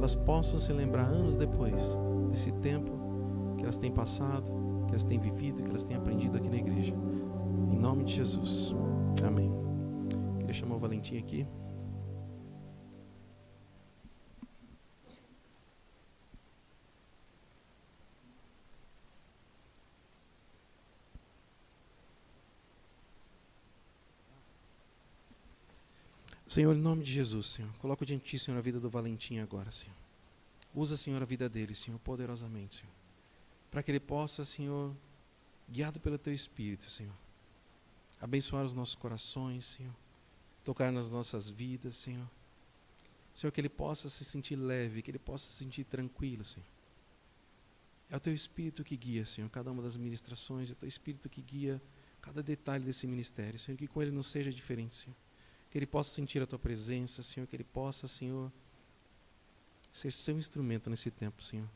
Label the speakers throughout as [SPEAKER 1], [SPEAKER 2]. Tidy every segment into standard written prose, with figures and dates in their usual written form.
[SPEAKER 1] elas possam se lembrar anos depois desse tempo que elas têm passado, que elas têm vivido, que elas têm aprendido aqui na igreja. Em nome de Jesus. Amém. Queria chamar o Valentim aqui. Senhor, em nome de Jesus, Senhor, coloco diante de Ti, Senhor, a vida do Valentim agora, Senhor. Usa, Senhor, a vida dele, Senhor, poderosamente, Senhor, para que ele possa, Senhor, guiado pelo Teu Espírito, Senhor, abençoar os nossos corações, Senhor, tocar nas nossas vidas, Senhor. Senhor, que ele possa se sentir leve, que ele possa se sentir tranquilo, Senhor. É o Teu Espírito que guia, Senhor, cada uma das ministrações, é o Teu Espírito que guia cada detalhe desse ministério, Senhor, que com ele não seja diferente, Senhor. Que ele possa sentir a Tua presença, Senhor, que ele possa, Senhor, ser Seu instrumento nesse tempo, Senhor.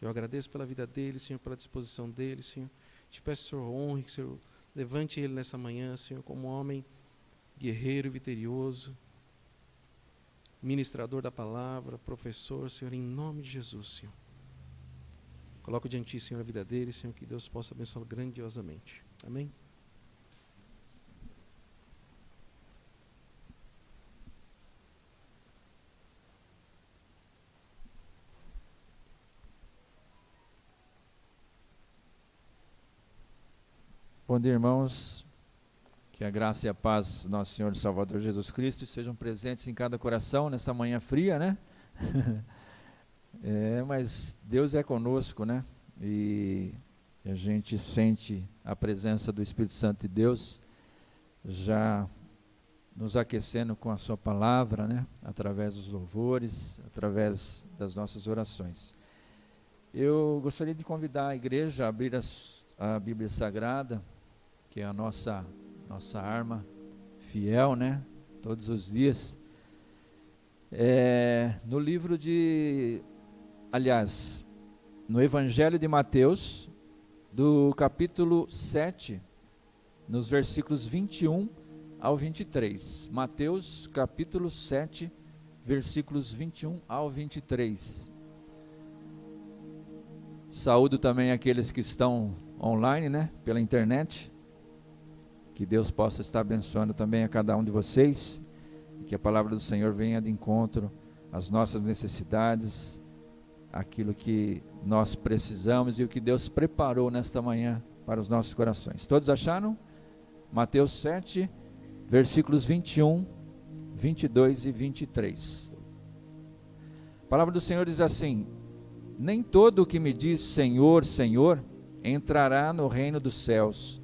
[SPEAKER 1] Eu agradeço pela vida dele, Senhor, pela disposição dele, Senhor. Te peço que o Senhor honre, que o Senhor levante ele nessa manhã, Senhor, como homem guerreiro e vitorioso, ministrador da palavra, professor, Senhor, em nome de Jesus, Senhor. Coloco diante de Ti, Senhor, a vida dele, Senhor, que Deus possa abençoá-lo grandiosamente. Amém?
[SPEAKER 2] Bom dia, irmãos, que a graça e a paz do nosso Senhor e Salvador Jesus Cristo sejam presentes em cada coração nesta manhã fria, né? Mas Deus é conosco, né? E a gente sente a presença do Espírito Santo de Deus já nos aquecendo com a sua palavra, né? Através dos louvores, através das nossas orações. Eu gostaria de convidar a igreja a abrir a Bíblia Sagrada, que é a nossa arma fiel, né? Todos os dias. No livro no Evangelho de Mateus, do capítulo 7, nos versículos 21 ao 23. Mateus, capítulo 7, versículos 21 ao 23. Saúdo também aqueles que estão online, né? Pela internet. Que Deus possa estar abençoando também a cada um de vocês, e que a palavra do Senhor venha de encontro às nossas necessidades, aquilo que nós precisamos e o que Deus preparou nesta manhã para os nossos corações. Todos acharam? Mateus 7, versículos 21, 22 e 23. A palavra do Senhor diz assim: nem todo o que me diz Senhor, Senhor, entrará no reino dos céus,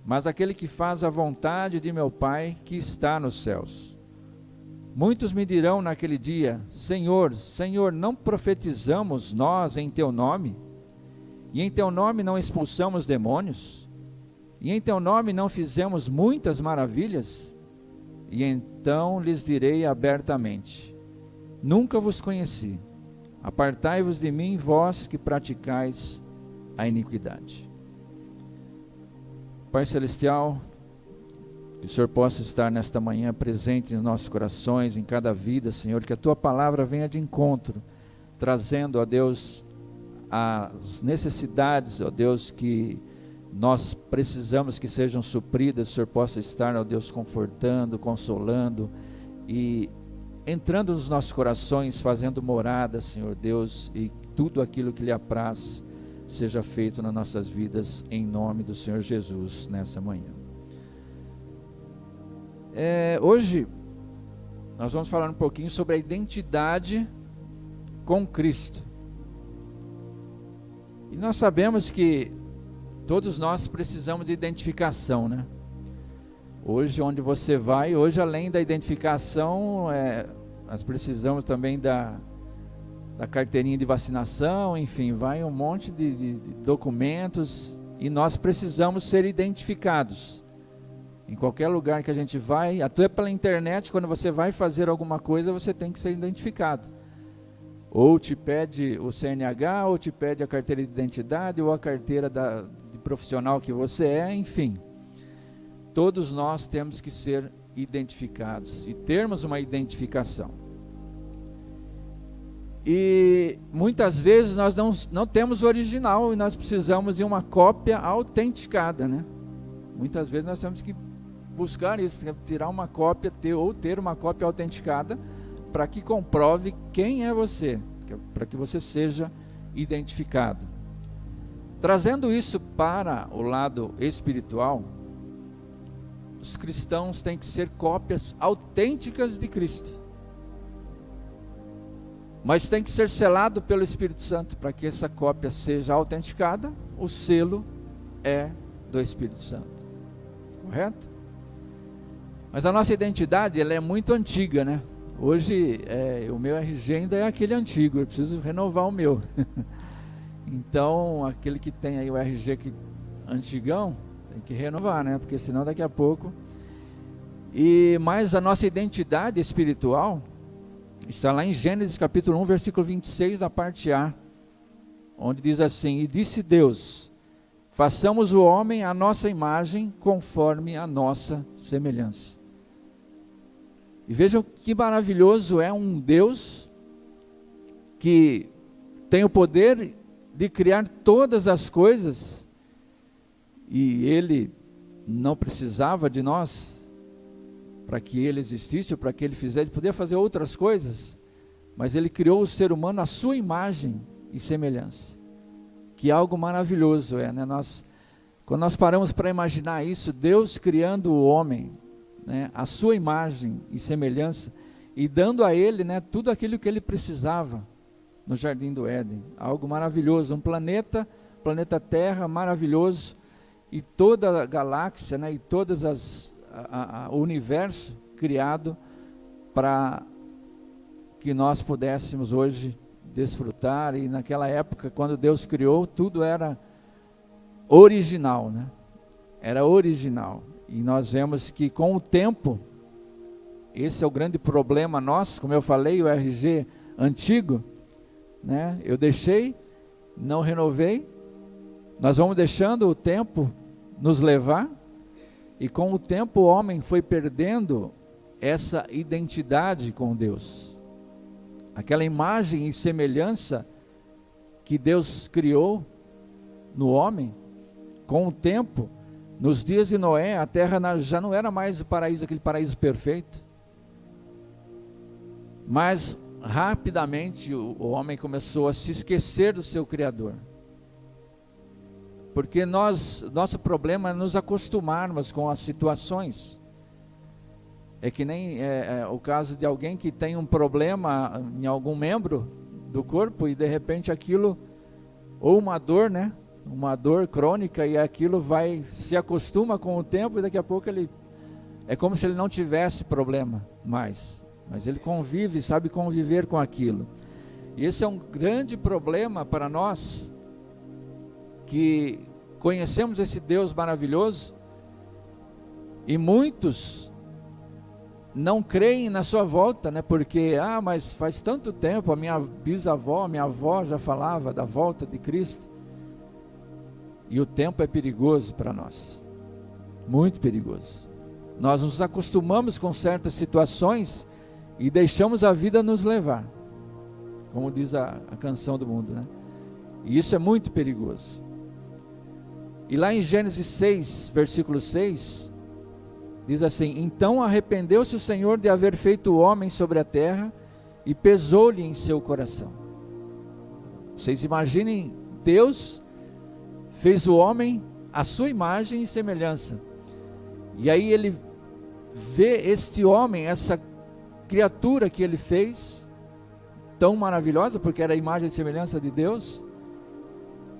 [SPEAKER 2] mas aquele que faz a vontade de meu Pai que está nos céus. Muitos me dirão naquele dia: Senhor, Senhor, não profetizamos nós em Teu nome? E em Teu nome não expulsamos demônios? E em Teu nome não fizemos muitas maravilhas? E então lhes direi abertamente: nunca vos conheci. Apartai-vos de mim, vós que praticais a iniquidade. Pai Celestial, que o Senhor possa estar nesta manhã presente nos nossos corações, em cada vida, Senhor, que a Tua palavra venha de encontro, trazendo, ó Deus, as necessidades, ó Deus, que nós precisamos que sejam supridas. O Senhor possa estar, ó Deus, confortando, consolando e entrando nos nossos corações, fazendo morada, Senhor Deus, e tudo aquilo que lhe apraz seja feito nas nossas vidas, em nome do Senhor Jesus, nessa manhã. Hoje, nós vamos falar um pouquinho sobre a identidade com Cristo. E nós sabemos que todos nós precisamos de identificação, né? Hoje, onde você vai, hoje além da identificação, nós precisamos também da carteirinha de vacinação, enfim, vai um monte de documentos, e nós precisamos ser identificados. Em qualquer lugar que a gente vai, até pela internet, quando você vai fazer alguma coisa, você tem que ser identificado. Ou te pede o CNH, ou te pede a carteira de identidade, ou a carteira de profissional que você é, enfim. Todos nós temos que ser identificados e termos uma identificação. E muitas vezes nós não temos o original e nós precisamos de uma cópia autenticada, né? Muitas vezes nós temos que buscar isso, tirar uma cópia, ter uma cópia autenticada, para que comprove quem é você, para que você seja identificado. Trazendo isso para o lado espiritual, os cristãos têm que ser cópias autênticas de Cristo. Mas tem que ser selado pelo Espírito Santo para que essa cópia seja autenticada. O selo é do Espírito Santo. Correto? Mas a nossa identidade, ela é muito antiga, né? Hoje, o meu RG ainda é aquele antigo, eu preciso renovar o meu. Então, aquele que tem aí o RG antigão, tem que renovar, né? Porque senão daqui a pouco... Mas a nossa identidade espiritual está lá em Gênesis capítulo 1, versículo 26, a parte A, onde diz assim: e disse Deus, façamos o homem à nossa imagem, conforme a nossa semelhança. E vejam que maravilhoso é um Deus que tem o poder de criar todas as coisas, e Ele não precisava de nós para que Ele existisse, para que Ele fizesse, Ele podia fazer outras coisas, mas Ele criou o ser humano à sua imagem e semelhança, que algo maravilhoso né? Quando nós paramos para imaginar isso, Deus criando o homem, né, à sua imagem e semelhança, e dando a ele, né, tudo aquilo que ele precisava no Jardim do Éden, algo maravilhoso, um planeta Terra maravilhoso, e toda a galáxia, né, e todas o universo criado para que nós pudéssemos hoje desfrutar. E naquela época, quando Deus criou, tudo era original, né? Era original. E nós vemos que com o tempo, esse é o grande problema nosso, como eu falei, o RG antigo, né? Eu deixei, não renovei, nós vamos deixando o tempo nos levar, e com o tempo o homem foi perdendo essa identidade com Deus. Aquela imagem e semelhança que Deus criou no homem, com o tempo, nos dias de Noé, a terra já não era mais o paraíso, aquele paraíso perfeito. Mas rapidamente o homem começou a se esquecer do seu Criador. Porque nosso problema é nos acostumarmos com as situações. É que nem o caso de alguém que tem um problema em algum membro do corpo e de repente aquilo, ou uma dor, né? Uma dor crônica, e aquilo se acostuma com o tempo, e daqui a pouco é como se ele não tivesse problema mais, mas ele sabe conviver com aquilo. E esse é um grande problema para nós, que conhecemos esse Deus maravilhoso, e muitos não creem na sua volta, né? Porque, mas faz tanto tempo, a minha bisavó, a minha avó já falava da volta de Cristo. E o tempo é perigoso para nós, muito perigoso. Nós nos acostumamos com certas situações e deixamos a vida nos levar, como diz a canção do mundo, né? E isso é muito perigoso. E lá em Gênesis 6, versículo 6, diz assim: então arrependeu-se o Senhor de haver feito o homem sobre a terra, e pesou-lhe em seu coração. Vocês imaginem, Deus fez o homem à sua imagem e semelhança, e aí ele vê este homem, essa criatura que ele fez, tão maravilhosa, porque era a imagem e semelhança de Deus,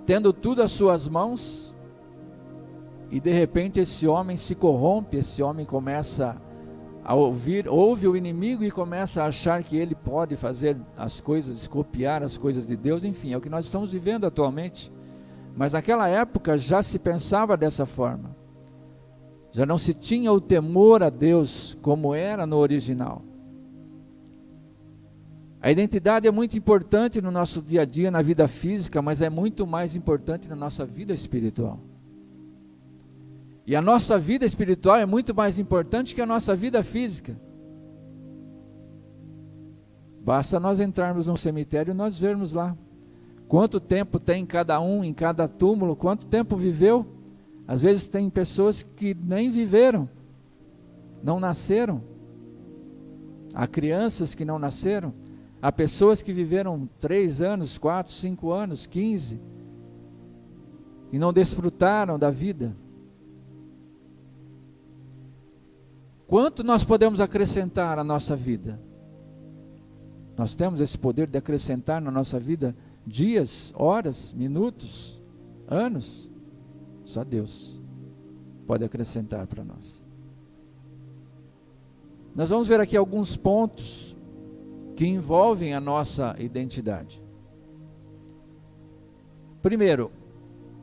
[SPEAKER 2] tendo tudo às suas mãos, e de repente esse homem se corrompe, esse homem começa a ouve o inimigo e começa a achar que ele pode fazer as coisas, copiar as coisas de Deus. Enfim, é o que nós estamos vivendo atualmente. Mas naquela época já se pensava dessa forma, já não se tinha o temor a Deus como era no original. A identidade é muito importante no nosso dia a dia, na vida física, mas é muito mais importante na nossa vida espiritual. E a nossa vida espiritual é muito mais importante que a nossa vida física. Basta nós entrarmos num cemitério e nós vermos lá quanto tempo tem cada um em cada túmulo, quanto tempo viveu. Às vezes tem pessoas que nem viveram, não nasceram. Há crianças que não nasceram. Há pessoas que viveram 3 anos, 4, 5 anos, 15, e não desfrutaram da vida. Quanto nós podemos acrescentar à nossa vida? Nós temos esse poder de acrescentar na nossa vida dias, horas, minutos, anos? Só Deus pode acrescentar para nós. Nós vamos ver aqui alguns pontos que envolvem a nossa identidade. Primeiro,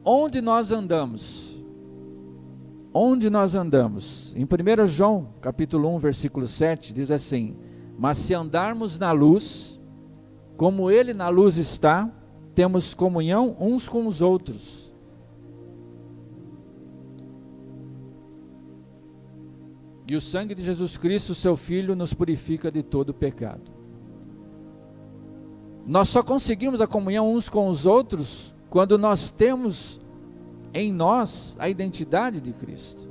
[SPEAKER 2] onde nós andamos? Onde nós andamos? Em 1 João, capítulo 1, versículo 7, diz assim: mas se andarmos na luz, como Ele na luz está, temos comunhão uns com os outros. E o sangue de Jesus Cristo, seu Filho, nos purifica de todo pecado. Nós só conseguimos a comunhão uns com os outros quando nós temos em nós a identidade de Cristo.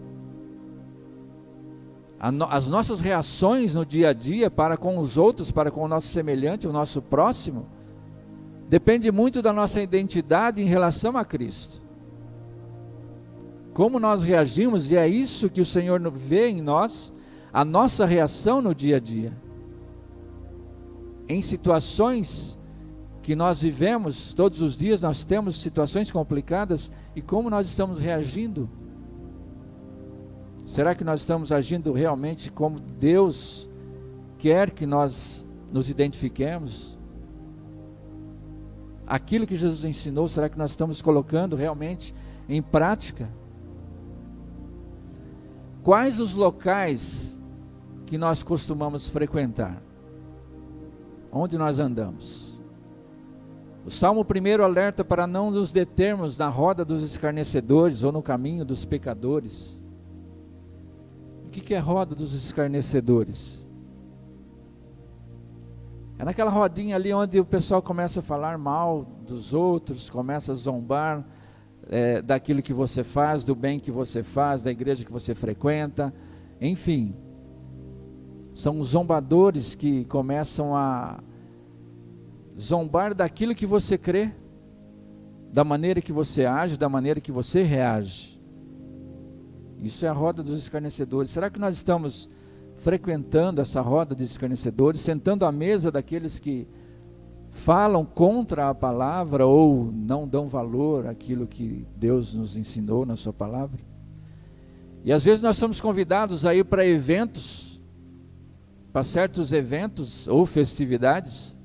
[SPEAKER 2] As nossas reações no dia a dia para com os outros, para com o nosso semelhante, o nosso próximo, depende muito da nossa identidade em relação a Cristo. Como nós reagimos, e é isso que o Senhor vê em nós, a nossa reação no dia a dia. Em situações que nós vivemos, todos os dias nós temos situações complicadas, e como nós estamos reagindo? Será que nós estamos agindo realmente como Deus quer que nós nos identifiquemos? Aquilo que Jesus ensinou, será que nós estamos colocando realmente em prática? Quais os locais que nós costumamos frequentar? Onde nós andamos? O Salmo 1 alerta para não nos determos na roda dos escarnecedores ou no caminho dos pecadores. O que é roda dos escarnecedores? É naquela rodinha ali onde o pessoal começa a falar mal dos outros, começa a zombar daquilo que você faz, do bem que você faz, da igreja que você frequenta, enfim. São os zombadores que começam a zombar daquilo que você crê, da maneira que você age, da maneira que você reage. Isso é a roda dos escarnecedores. Será que nós estamos frequentando essa roda de escarnecedores, sentando à mesa daqueles que falam contra a palavra ou não dão valor àquilo que Deus nos ensinou na sua palavra? E às vezes nós somos convidados a ir para eventos, para certos eventos ou festividades,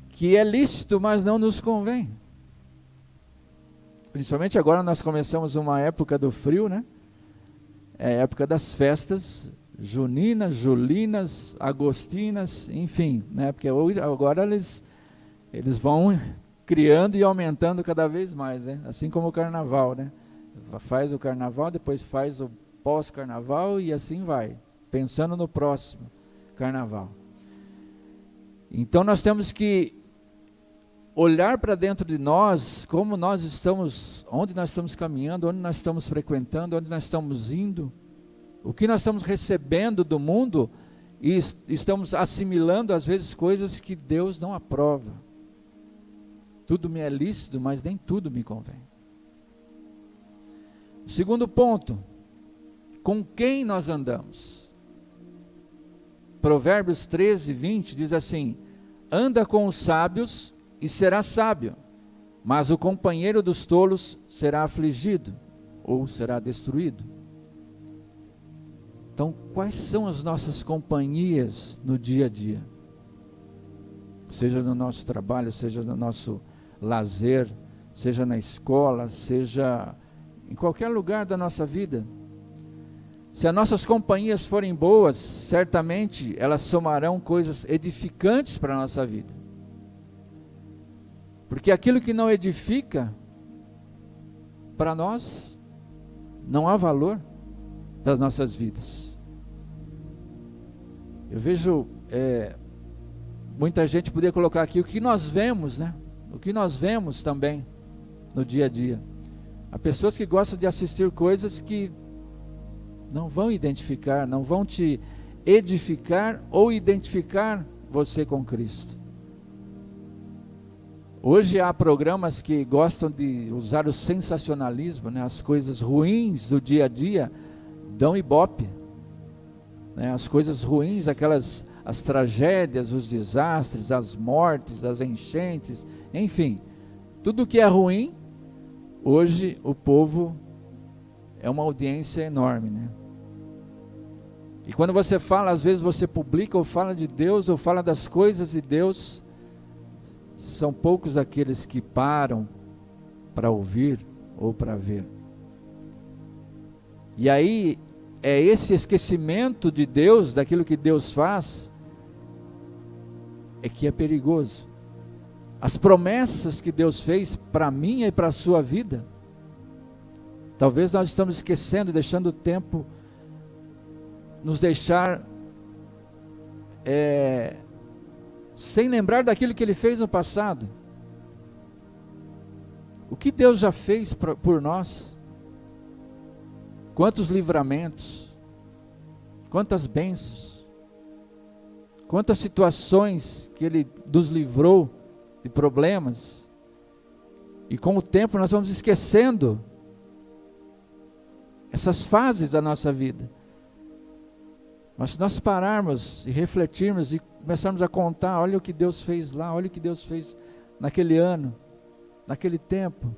[SPEAKER 2] que é lícito, mas não nos convém. Principalmente agora nós começamos uma época do frio, né? É a época das festas juninas, julinas, agostinas, enfim, né? Porque agora eles vão criando e aumentando cada vez mais, né? Assim como o carnaval, né? Faz o carnaval, depois faz o pós-carnaval e assim vai, pensando no próximo carnaval. Então nós temos que olhar para dentro de nós, como nós estamos, onde nós estamos caminhando, onde nós estamos frequentando, onde nós estamos indo, o que nós estamos recebendo do mundo, e estamos assimilando às vezes coisas que Deus não aprova. Tudo me é lícito, mas nem tudo me convém. Segundo ponto, com quem nós andamos? Provérbios 13, 20 diz assim: anda com os sábios e será sábio, mas o companheiro dos tolos será afligido, ou será destruído. Então, quais são as nossas companhias no dia a dia? Seja no nosso trabalho, seja no nosso lazer, seja na escola, seja em qualquer lugar da nossa vida. Se as nossas companhias forem boas, certamente elas somarão coisas edificantes para a nossa vida. Porque aquilo que não edifica, para nós, não há valor para as nossas vidas. Eu vejo muita gente poderia colocar aqui o que nós vemos, né? O que nós vemos também no dia a dia. Há pessoas que gostam de assistir coisas que não vão identificar, não vão te edificar ou identificar você com Cristo. Hoje há programas que gostam de usar o sensacionalismo, né? As coisas ruins do dia a dia dão ibope, né? As coisas ruins, as tragédias, os desastres, as mortes, as enchentes, enfim, tudo que é ruim, hoje o povo é uma audiência enorme, né? E quando você fala, às vezes você publica ou fala de Deus, ou fala das coisas de Deus, são poucos aqueles que param para ouvir ou para ver. E aí, é esse esquecimento de Deus, daquilo que Deus faz, é que é perigoso. As promessas que Deus fez para mim e para a sua vida, talvez nós estamos esquecendo, deixando o tempo nos deixar sem lembrar daquilo que Ele fez no passado. O que Deus já fez por nós? Quantos livramentos, quantas bênçãos, quantas situações que Ele nos livrou de problemas, e com o tempo nós vamos esquecendo essas fases da nossa vida. Mas se nós pararmos e refletirmos e começarmos a contar, olha o que Deus fez lá, olha o que Deus fez naquele ano, naquele tempo.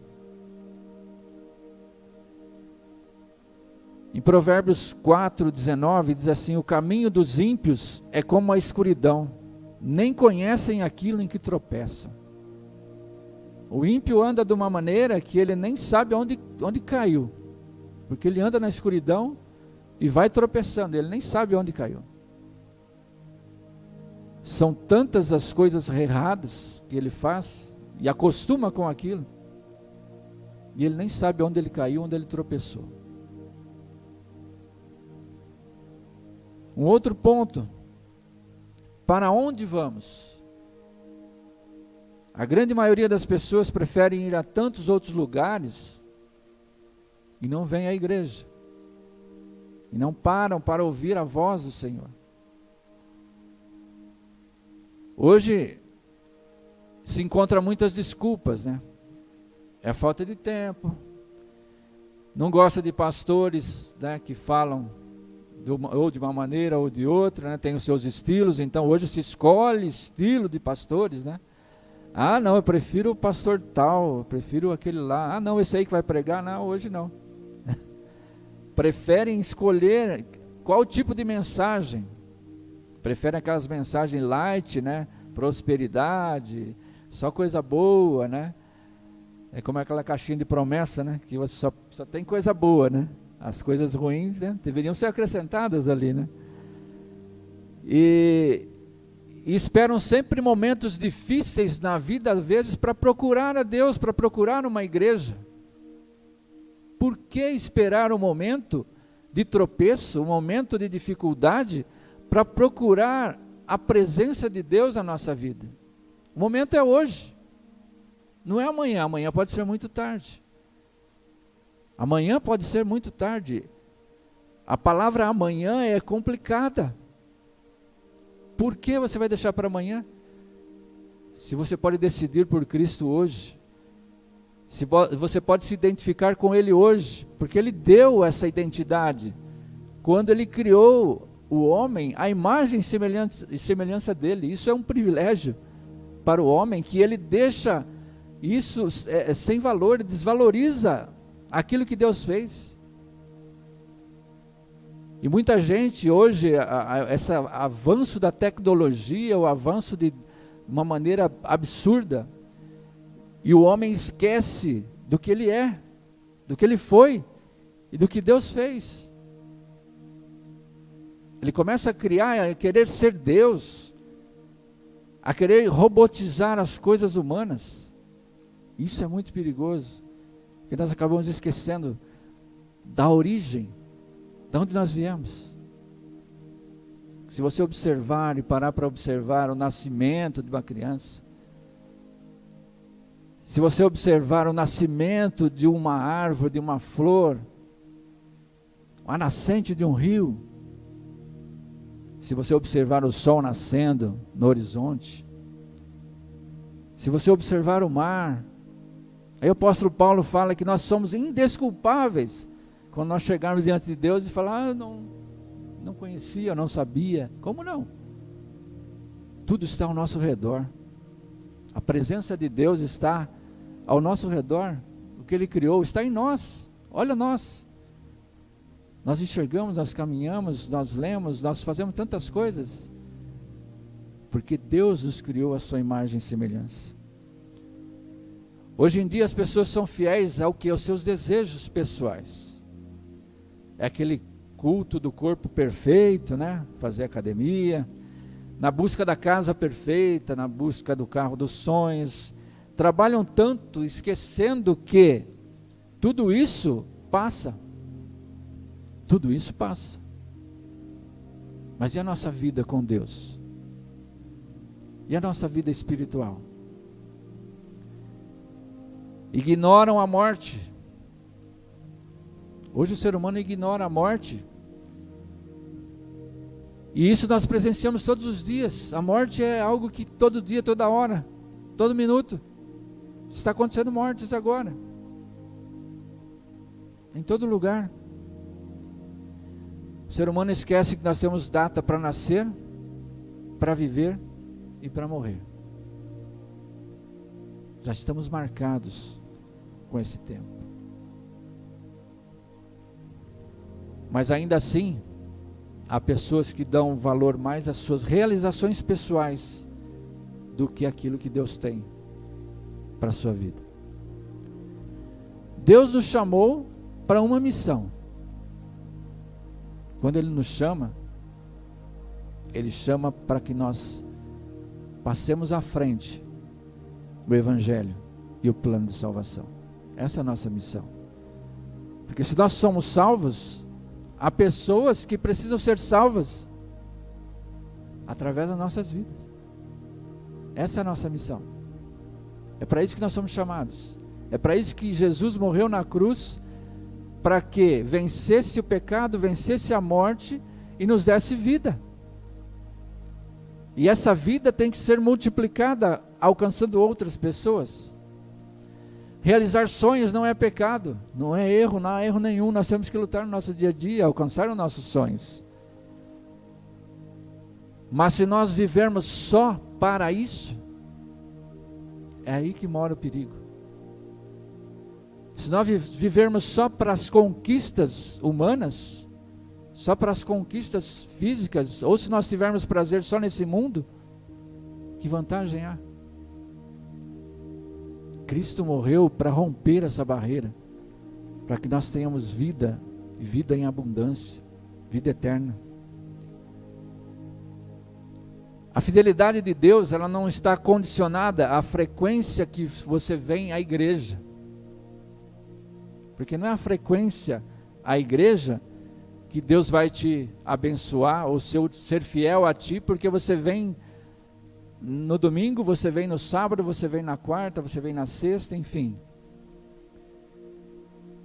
[SPEAKER 2] Em Provérbios 4:19 diz assim: o caminho dos ímpios é como a escuridão, nem conhecem aquilo em que tropeçam. O ímpio anda de uma maneira que ele nem sabe onde caiu, porque ele anda na escuridão e vai tropeçando, ele nem sabe onde caiu. São tantas as coisas erradas que ele faz, e acostuma com aquilo, e ele nem sabe onde ele caiu, onde ele tropeçou. Um outro ponto: para onde vamos? A grande maioria das pessoas preferem ir a tantos outros lugares e não vêm à igreja, e não param para ouvir a voz do Senhor. Hoje se encontra muitas desculpas, né? É a falta de tempo, não gosta de pastores, né, que falam ou de uma maneira ou de outra, né? Tem os seus estilos, então hoje se escolhe estilo de pastores, né? Ah, não, eu prefiro o pastor tal, eu prefiro aquele lá. Ah, não, esse aí que vai pregar, não, hoje não. Preferem escolher qual tipo de mensagem. Preferem aquelas mensagens light, né? Prosperidade, só coisa boa, né? É como aquela caixinha de promessa, né? Que você só tem coisa boa, né? As coisas ruins, né, deveriam ser acrescentadas ali, né? E esperam sempre momentos difíceis na vida, às vezes, para procurar a Deus, para procurar uma igreja. Por que esperar um momento de tropeço, um momento de dificuldade, para procurar a presença de Deus na nossa vida? O momento é hoje, não é amanhã. Amanhã pode ser muito tarde. Amanhã pode ser muito tarde. A palavra amanhã é complicada. Por que você vai deixar para amanhã? Se você pode decidir por Cristo hoje, se você pode se identificar com Ele hoje, porque Ele deu essa identidade. Quando Ele criou o homem, a imagem e semelhança dEle, isso é um privilégio para o homem, que ele deixa isso sem valor, desvaloriza aquilo que Deus fez. E muita gente hoje, esse avanço da tecnologia, o avanço de uma maneira absurda, e o homem esquece do que ele é, do que ele foi e do que Deus fez. Ele começa a criar, a querer ser Deus, a querer robotizar as coisas humanas. Isso é muito perigoso, porque nós acabamos esquecendo da origem, de onde nós viemos. Se você observar e parar para observar o nascimento de uma criança, se você observar o nascimento de uma árvore, de uma flor, a nascente de um rio, se você observar o sol nascendo no horizonte, se você observar o mar, aí o apóstolo Paulo fala que nós somos indesculpáveis quando nós chegarmos diante de Deus e falar, não conhecia, não sabia. Como não? Tudo está ao nosso redor. A presença de Deus está ao nosso redor. O que Ele criou está em nós. Olha nós. Nós enxergamos, nós caminhamos, nós lemos, nós fazemos tantas coisas. Porque Deus nos criou à sua imagem e semelhança. Hoje em dia as pessoas são fiéis ao que? Aos seus desejos pessoais. É aquele culto do corpo perfeito, né? Fazer academia, na busca da casa perfeita, na busca do carro dos sonhos. Trabalham tanto, esquecendo que tudo isso passa. Tudo isso passa. Mas e a nossa vida com Deus? E a nossa vida espiritual? Ignoram a morte. Hoje o ser humano ignora a morte. E isso nós presenciamos todos os dias. A morte é algo que todo dia, toda hora, todo minuto, está acontecendo mortes agora. Em todo lugar. O ser humano esquece que nós temos data para nascer, para viver e para morrer. Já estamos marcados com esse tempo. Mas ainda assim, há pessoas que dão valor mais às suas realizações pessoais do que aquilo que Deus tem para a sua vida. Deus nos chamou para uma missão. Quando Ele nos chama, Ele chama para que nós passemos à frente o Evangelho e o plano de salvação. Essa é a nossa missão. Porque se nós somos salvos, há pessoas que precisam ser salvas através das nossas vidas. Essa é a nossa missão. É para isso que nós somos chamados. É para isso que Jesus morreu na cruz, para que vencesse o pecado, vencesse a morte e nos desse vida. E essa vida tem que ser multiplicada, alcançando outras pessoas. Realizar sonhos não é pecado, não é erro, não há erro nenhum. Nós temos que lutar no nosso dia a dia, alcançar os nossos sonhos. Mas se nós vivermos só para isso, é aí que mora o perigo. Se nós vivermos só para as conquistas humanas, só para as conquistas físicas, ou se nós tivermos prazer só nesse mundo, que vantagem há? Cristo morreu para romper essa barreira, para que nós tenhamos vida, e vida em abundância, vida eterna. A fidelidade de Deus, ela não está condicionada à frequência que você vem à igreja. Porque não é a frequência à igreja que Deus vai te abençoar, ou ser fiel a ti, porque você vem no domingo, você vem no sábado, você vem na quarta, você vem na sexta, enfim.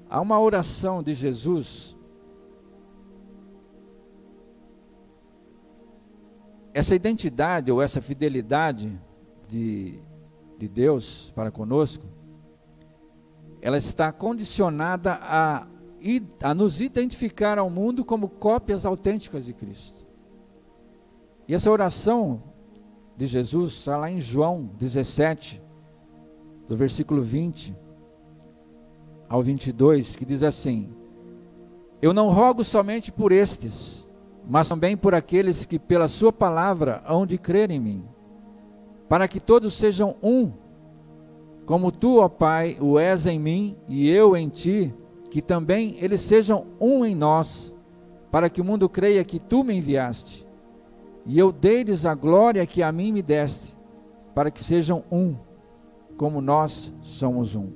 [SPEAKER 2] Há uma oração de Jesus. Essa identidade ou essa fidelidade de Deus para conosco, ela está condicionada a nos identificar ao mundo como cópias autênticas de Cristo. E essa oração de Jesus está lá em João 17, do versículo 20 ao 22, que diz assim: Eu não rogo somente por estes, mas também por aqueles que pela sua palavra hão de crer em mim, para que todos sejam um, como tu, ó Pai, o és em mim e eu em ti, que também eles sejam um em nós, para que o mundo creia que tu me enviaste. E eu dei-lhes a glória que a mim me deste, para que sejam um, como nós somos um.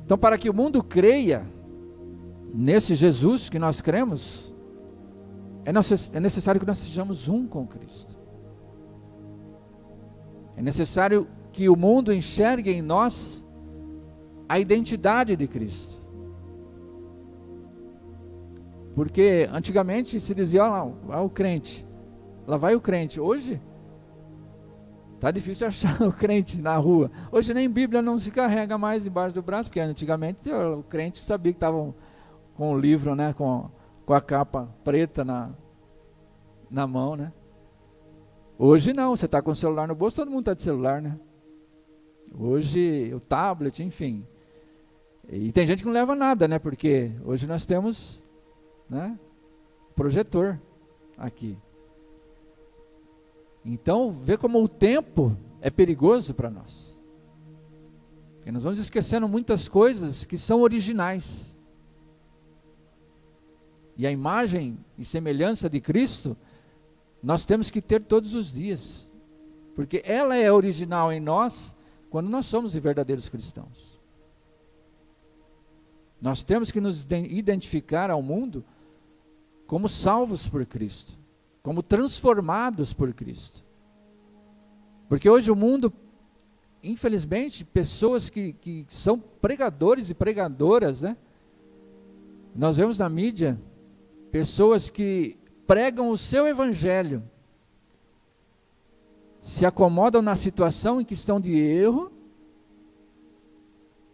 [SPEAKER 2] Então, para que o mundo creia nesse Jesus que nós cremos, É necessário que nós sejamos um com Cristo. É necessário que o mundo enxergue em nós a identidade de Cristo. Porque antigamente se dizia, olha o crente, lá vai o crente. Hoje está difícil achar o crente na rua. Hoje nem Bíblia não se carrega mais embaixo do braço, porque antigamente o crente sabia que estavam com o livro, né, com a capa preta na mão, né? Hoje não, você está com o celular no bolso, todo mundo está de celular, né? Hoje o tablet, enfim. E tem gente que não leva nada, né? Porque hoje nós temos, né, projetor aqui. Então, vê como o tempo é perigoso para nós. Porque nós vamos esquecendo muitas coisas que são originais. E a imagem e semelhança de Cristo, nós temos que ter todos os dias. Porque ela é original em nós, quando nós somos verdadeiros cristãos. Nós temos que nos identificar ao mundo como salvos por Cristo, como transformados por Cristo. Porque hoje o mundo, infelizmente, pessoas que são pregadores e pregadoras, né? Nós vemos na mídia pessoas que pregam o seu evangelho, se acomodam na situação em que estão de erro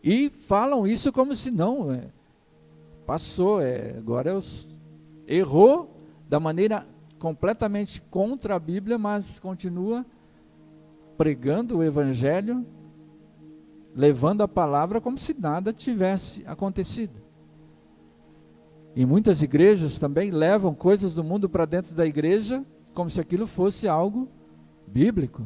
[SPEAKER 2] e falam isso como se não, passou, agora errou da maneira completamente contra a Bíblia, mas continua pregando o evangelho, levando a palavra como se nada tivesse acontecido. E muitas igrejas também levam coisas do mundo para dentro da igreja, como se aquilo fosse algo bíblico.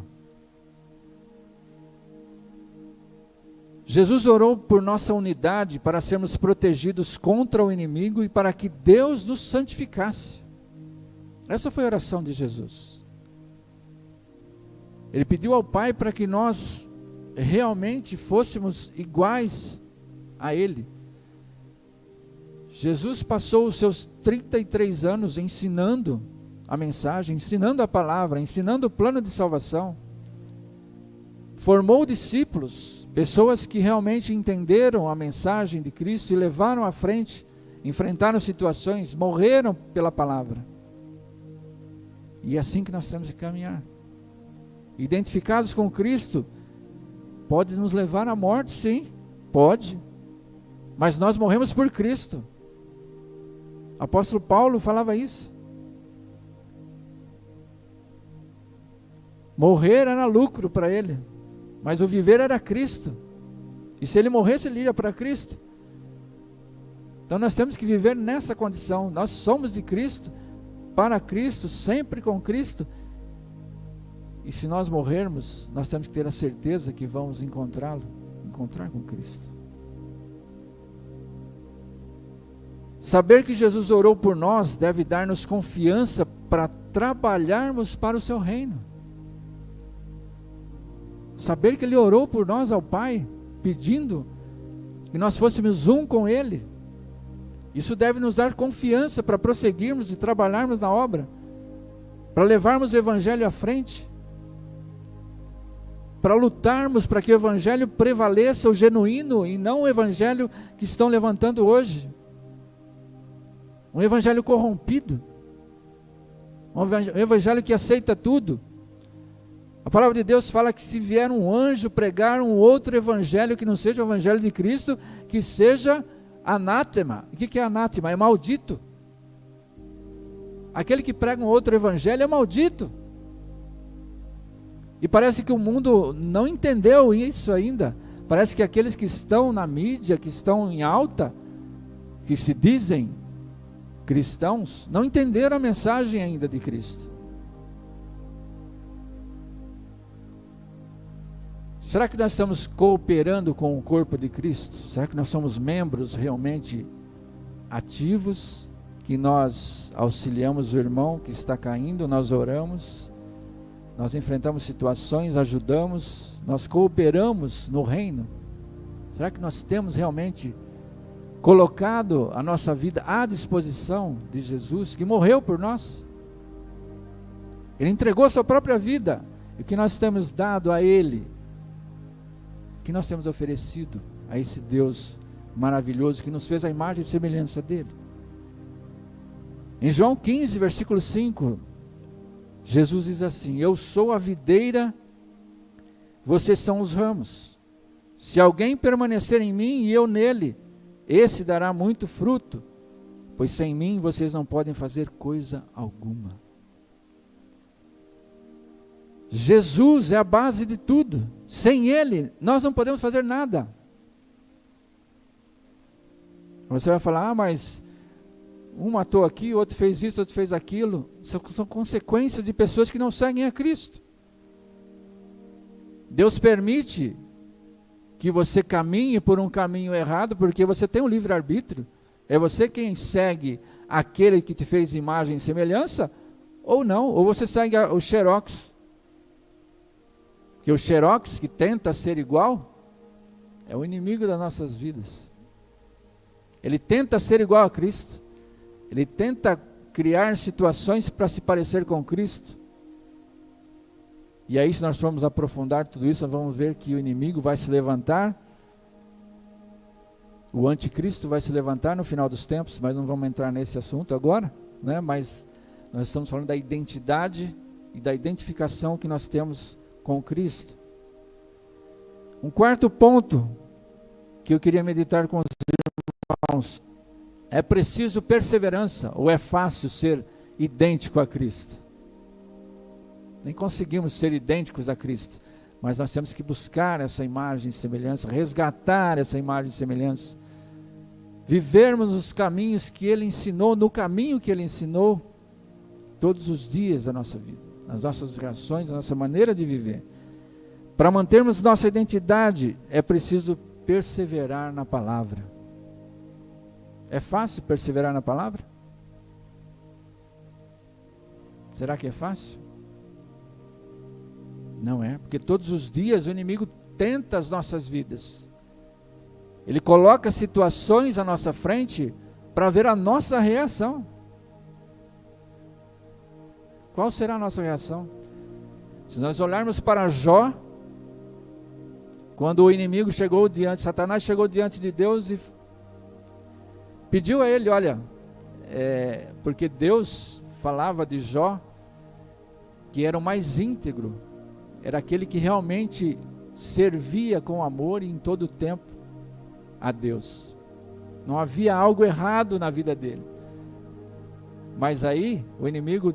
[SPEAKER 2] Jesus orou por nossa unidade para sermos protegidos contra o inimigo e para que Deus nos santificasse. Essa foi a oração de Jesus. Ele pediu ao Pai para que nós realmente fôssemos iguais a Ele. Jesus passou os seus 33 anos ensinando a mensagem, ensinando a palavra, ensinando o plano de salvação. Formou discípulos, pessoas que realmente entenderam a mensagem de Cristo e levaram à frente, enfrentaram situações, morreram pela palavra. E é assim que nós temos que caminhar. Identificados com Cristo, pode nos levar à morte, sim, pode. Mas nós morremos por Cristo. O apóstolo Paulo falava isso. Morrer era lucro para ele, mas o viver era Cristo. E se ele morresse, ele ia para Cristo. Então nós temos que viver nessa condição. Nós somos de Cristo, para Cristo, sempre com Cristo. E se nós morrermos, nós temos que ter a certeza que vamos encontrar com Cristo. Saber que Jesus orou por nós deve dar-nos confiança para trabalharmos para o seu reino. Saber que Ele orou por nós ao Pai, pedindo que nós fôssemos um com Ele. Isso deve nos dar confiança para prosseguirmos e trabalharmos na obra, para levarmos o Evangelho à frente, para lutarmos para que o Evangelho prevaleça, o genuíno, e não o Evangelho que estão levantando hoje. Um Evangelho corrompido, um Evangelho que aceita tudo. A palavra de Deus fala que se vier um anjo pregar um outro Evangelho que não seja o Evangelho de Cristo, que seja anátema. O que é anátema? É maldito. Aquele que prega um outro Evangelho é maldito. E parece que o mundo não entendeu isso ainda. Parece que aqueles que estão na mídia, que estão em alta, que se dizem cristãos, não entenderam a mensagem ainda de Cristo. Será que nós estamos cooperando com o corpo de Cristo? Será que nós somos membros realmente ativos? Que nós auxiliamos o irmão que está caindo, nós oramos, nós enfrentamos situações, ajudamos, nós cooperamos no reino? Será que nós temos realmente colocado a nossa vida à disposição de Jesus, que morreu por nós. Ele entregou a sua própria vida, e o que nós temos dado a Ele, o que nós temos oferecido a esse Deus maravilhoso, que nos fez a imagem e semelhança dEle. Em João 15, versículo 5, Jesus diz assim: eu sou a videira, vocês são os ramos. Se alguém permanecer em mim e eu nele, esse dará muito fruto, pois sem mim vocês não podem fazer coisa alguma. Jesus é a base de tudo. Sem Ele, nós não podemos fazer nada. Você vai falar, mas um matou aqui, outro fez isso, outro fez aquilo. São consequências de pessoas que não seguem a Cristo. Deus permite que você caminhe por um caminho errado, porque você tem um livre-arbítrio. É você quem segue aquele que te fez imagem e semelhança, ou não, ou você segue o xerox. Porque o xerox que tenta ser igual, é o inimigo das nossas vidas. Ele tenta ser igual a Cristo. Ele tenta criar situações para se parecer com Cristo. E aí, se nós formos aprofundar tudo isso, nós vamos ver que o inimigo vai se levantar, o anticristo vai se levantar no final dos tempos, mas não vamos entrar nesse assunto agora, né? Mas nós estamos falando da identidade e da identificação que nós temos com Cristo. Um quarto ponto que eu queria meditar com os irmãos: é preciso perseverança, ou é fácil ser idêntico a Cristo? Nem conseguimos ser idênticos a Cristo, mas nós temos que buscar essa imagem e semelhança, resgatar essa imagem e semelhança, vivermos os caminhos que Ele ensinou, no caminho que Ele ensinou, todos os dias da nossa vida, nas nossas reações, na nossa maneira de viver. Para mantermos nossa identidade, é preciso perseverar na palavra. É fácil perseverar na palavra? Será que é fácil? Não é, porque todos os dias o inimigo tenta as nossas vidas. Ele coloca situações à nossa frente para ver a nossa reação. Qual será a nossa reação? Se nós olharmos para Jó, quando o inimigo chegou diante, Satanás chegou diante de Deus e pediu a ele, olha, porque Deus falava de Jó que era o mais íntegro, era aquele que realmente servia com amor e em todo o tempo a Deus. Não havia algo errado na vida dele. Mas aí, o inimigo,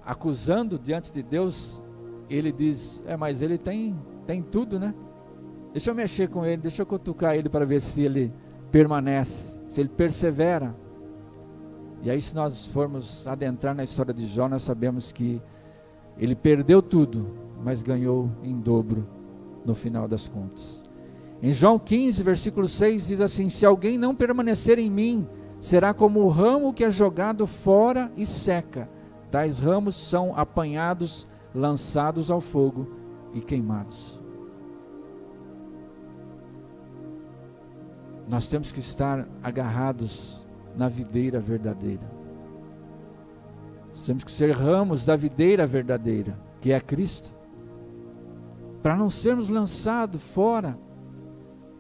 [SPEAKER 2] acusando diante de Deus, ele diz, mas ele tem tudo, né? Deixa eu mexer com ele, deixa eu cutucar ele para ver se ele permanece, se ele persevera. E aí, se nós formos adentrar na história de Jó, nós sabemos que ele perdeu tudo, mas ganhou em dobro no final das contas. Em João 15, versículo 6, diz assim: se alguém não permanecer em mim, será como o ramo que é jogado fora e seca. Tais ramos são apanhados, lançados ao fogo e queimados. Nós temos que estar agarrados na videira verdadeira. Nós temos que ser ramos da videira verdadeira, que é Cristo, para não sermos lançados fora,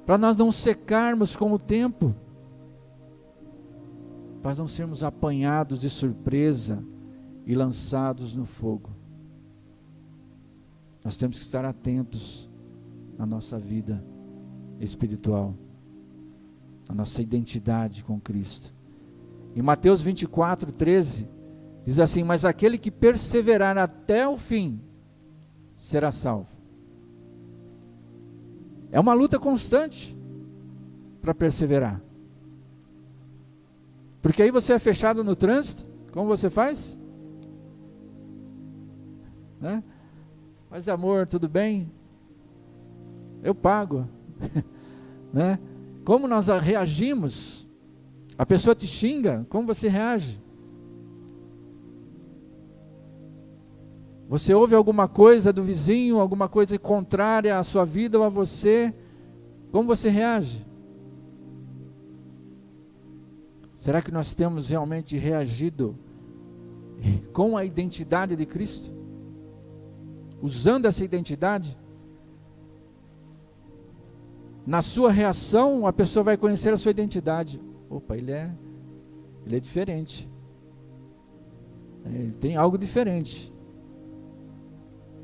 [SPEAKER 2] para nós não secarmos com o tempo, para não sermos apanhados de surpresa e lançados no fogo. Nós temos que estar atentos na nossa vida espiritual, na nossa identidade com Cristo. Em Mateus 24, 13, diz assim: mas aquele que perseverar até o fim será salvo. É uma luta constante para perseverar. Porque aí você é fechado no trânsito, como você faz? Né? Mas amor, tudo bem? Eu pago. Né? Como nós reagimos? A pessoa te xinga, como você reage? Você ouve alguma coisa do vizinho, alguma coisa contrária à sua vida ou a você, como você reage? Será que nós temos realmente reagido com a identidade de Cristo? Usando essa identidade? Na sua reação, a pessoa vai conhecer a sua identidade. Opa, ele é diferente. Ele tem algo diferente.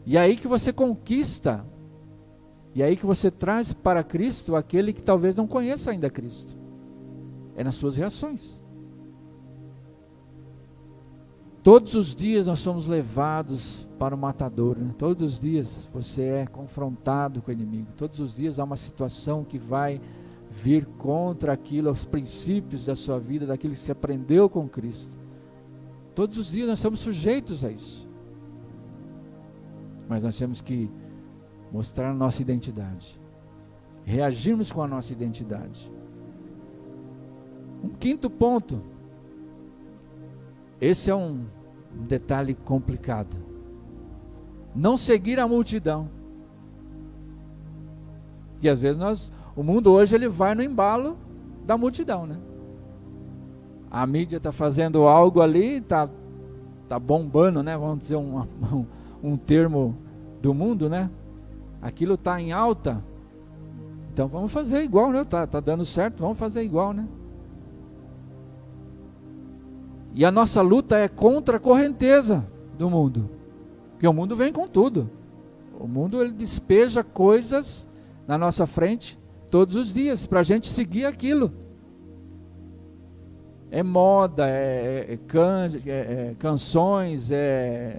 [SPEAKER 2] E aí que você conquista, e aí que você traz para Cristo aquele que talvez não conheça ainda Cristo. É nas suas reações. Todos os dias nós somos levados para o matador, né? Todos os dias você é confrontado com o inimigo. Todos os dias há uma situação que vai vir contra aquilo, os princípios da sua vida, daquilo que você aprendeu com Cristo. Todos os dias nós estamos sujeitos a isso. Mas nós temos que mostrar a nossa identidade. Reagirmos com a nossa identidade. Um quinto ponto. Esse é um detalhe complicado. Não seguir a multidão. E às vezes o mundo hoje ele vai no embalo da multidão, né? A mídia está fazendo algo ali, está bombando, né? Vamos dizer um termo do mundo, né? Aquilo está em alta. Então vamos fazer igual, né? Tá dando certo, vamos fazer igual, né? E a nossa luta é contra a correnteza do mundo. Porque o mundo vem com tudo. O mundo ele despeja coisas na nossa frente todos os dias para a gente seguir aquilo. É moda, canções,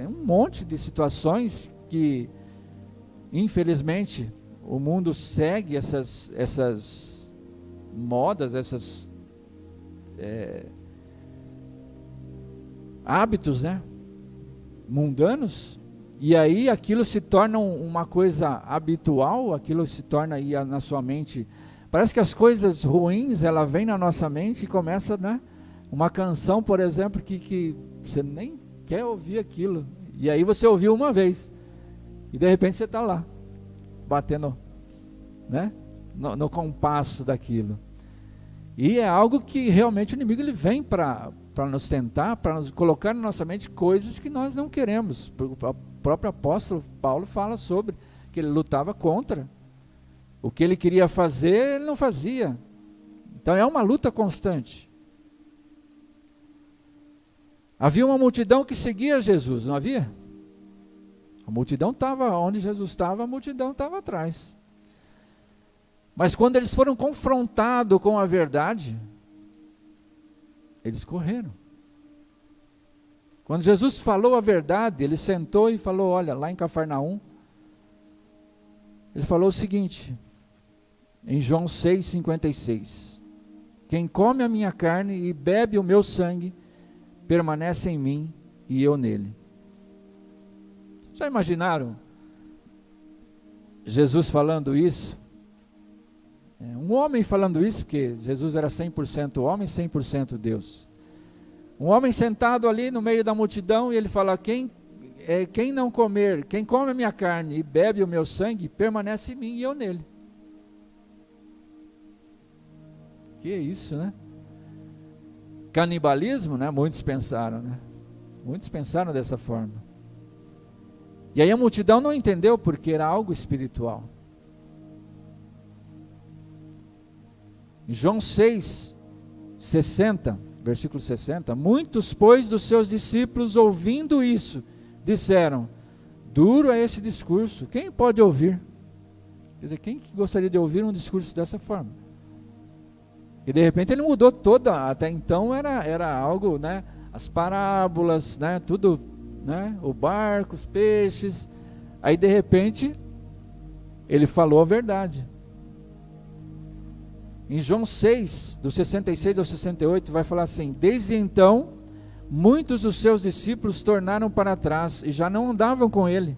[SPEAKER 2] um monte de situações que, infelizmente, o mundo segue essas modas, esses hábitos, né, mundanos, e aí aquilo se torna uma coisa habitual, aquilo se torna aí na sua mente, parece que as coisas ruins, ela vem na nossa mente e começa, né, uma canção, por exemplo, que você nem quer ouvir aquilo, e aí você ouviu uma vez, e de repente você está lá, batendo, né, no compasso daquilo, e é algo que realmente o inimigo ele vem para nos tentar, para nos colocar na nossa mente coisas que nós não queremos. O próprio apóstolo Paulo fala sobre, que ele lutava contra, o que ele queria fazer, ele não fazia, então é uma luta constante. Havia uma multidão que seguia Jesus, não havia? A multidão estava onde Jesus estava, a multidão estava atrás. Mas quando eles foram confrontados com a verdade, eles correram. Quando Jesus falou a verdade, ele sentou e falou, olha, lá em Cafarnaum, ele falou o seguinte, em João 6,56, quem come a minha carne e bebe o meu sangue, permanece em mim e eu nele. Já imaginaram Jesus falando isso? Um homem falando isso, porque Jesus era 100% homem, 100% Deus. Um homem sentado ali no meio da multidão e ele fala, quem não comer, quem come a minha carne e bebe o meu sangue, permanece em mim e eu nele. Que isso, né? Canibalismo, né? Muitos pensaram, né? Muitos pensaram dessa forma. E aí a multidão não entendeu porque era algo espiritual. Em João 6,60, versículo 60, muitos, pois, dos seus discípulos, ouvindo isso, disseram, duro é esse discurso, quem pode ouvir? Quer dizer, quem gostaria de ouvir um discurso dessa forma? E de repente ele mudou toda, até então era algo, né, as parábolas, né, tudo, né, o barco, os peixes, aí de repente ele falou a verdade. Em João 6, do 66 ao 68, vai falar assim, desde então, muitos dos seus discípulos tornaram para trás e já não andavam com ele.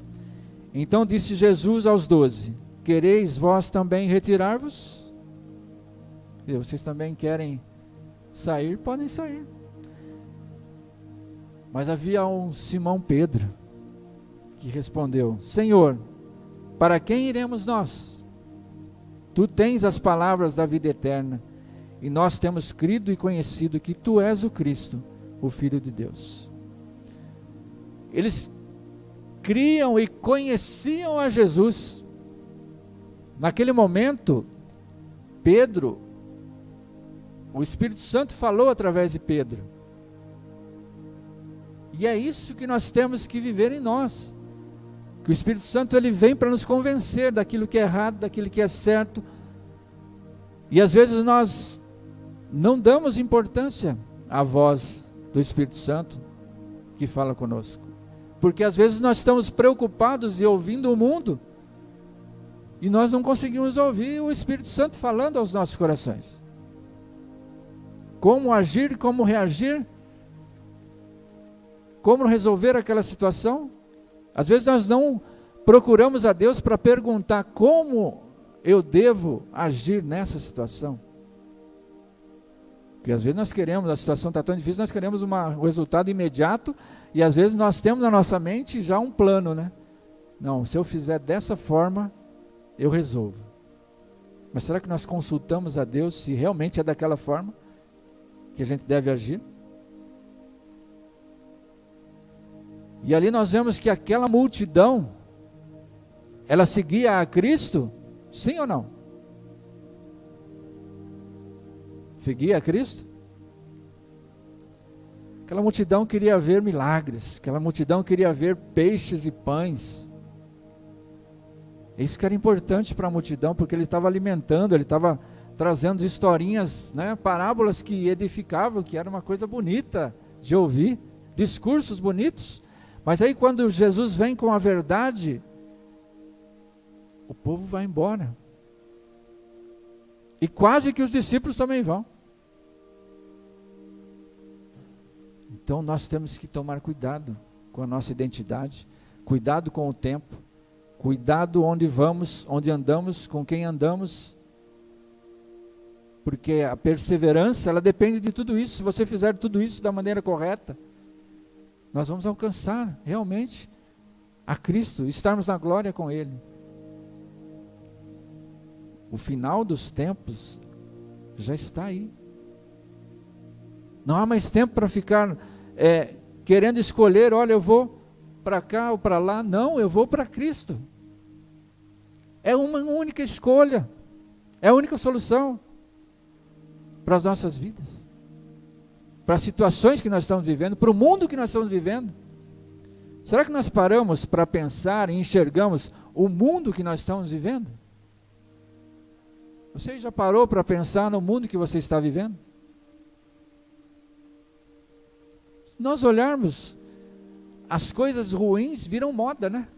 [SPEAKER 2] Então disse Jesus aos 12, quereis vós também retirar-vos? Vocês também querem sair? Podem sair. Mas havia um Simão Pedro, que respondeu, Senhor, para quem iremos nós? Tu tens as palavras da vida eterna, e nós temos crido e conhecido que tu és o Cristo, o Filho de Deus. Eles criam e conheciam a Jesus. Naquele momento, Pedro, o Espírito Santo falou através de Pedro. E é isso que nós temos que viver em nós. Que o Espírito Santo ele vem para nos convencer daquilo que é errado, daquilo que é certo. E às vezes nós não damos importância à voz do Espírito Santo que fala conosco. Porque às vezes nós estamos preocupados e ouvindo o mundo, e nós não conseguimos ouvir o Espírito Santo falando aos nossos corações. Como agir, como reagir, como resolver aquela situação. Às vezes nós não procuramos a Deus para perguntar como eu devo agir nessa situação. Porque às vezes nós queremos, a situação está tão difícil, nós queremos um resultado imediato, e às vezes nós temos na nossa mente já um plano, né? Não, se eu fizer dessa forma, eu resolvo. Mas será que nós consultamos a Deus se realmente é daquela forma que a gente deve agir? E ali nós vemos que aquela multidão, ela seguia a Cristo, sim ou não? Seguia a Cristo? Aquela multidão queria ver milagres, aquela multidão queria ver peixes e pães. Isso que era importante para a multidão, porque ele estava alimentando, ele estava trazendo historinhas, né, parábolas que edificavam, que era uma coisa bonita de ouvir, discursos bonitos. Mas aí quando Jesus vem com a verdade, o povo vai embora. E quase que os discípulos também vão. Então nós temos que tomar cuidado com a nossa identidade, cuidado com o tempo, cuidado onde vamos, onde andamos, com quem andamos, porque a perseverança, ela depende de tudo isso. Se você fizer tudo isso da maneira correta, nós vamos alcançar realmente a Cristo, estarmos na glória com Ele. O final dos tempos já está aí. Não há mais tempo para ficar querendo escolher, olha, eu vou para cá ou para lá. Não, eu vou para Cristo. É uma única escolha, é a única solução para as nossas vidas, para as situações que nós estamos vivendo, para o mundo que nós estamos vivendo. Será que nós paramos para pensar e enxergamos o mundo que nós estamos vivendo? Você já parou para pensar no mundo que você está vivendo? Se nós olharmos, as coisas ruins viram moda, né?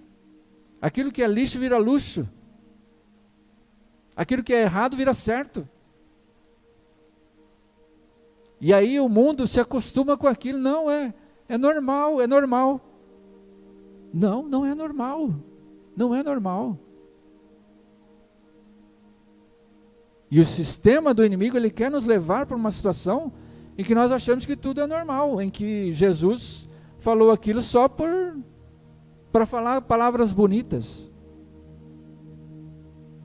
[SPEAKER 2] Aquilo que é lixo vira luxo. Aquilo que é errado vira certo. E aí o mundo se acostuma com aquilo. Não, é normal, é normal. Não, não é normal. Não é normal. E o sistema do inimigo, ele quer nos levar para uma situação em que nós achamos que tudo é normal, em que Jesus falou aquilo só para falar palavras bonitas.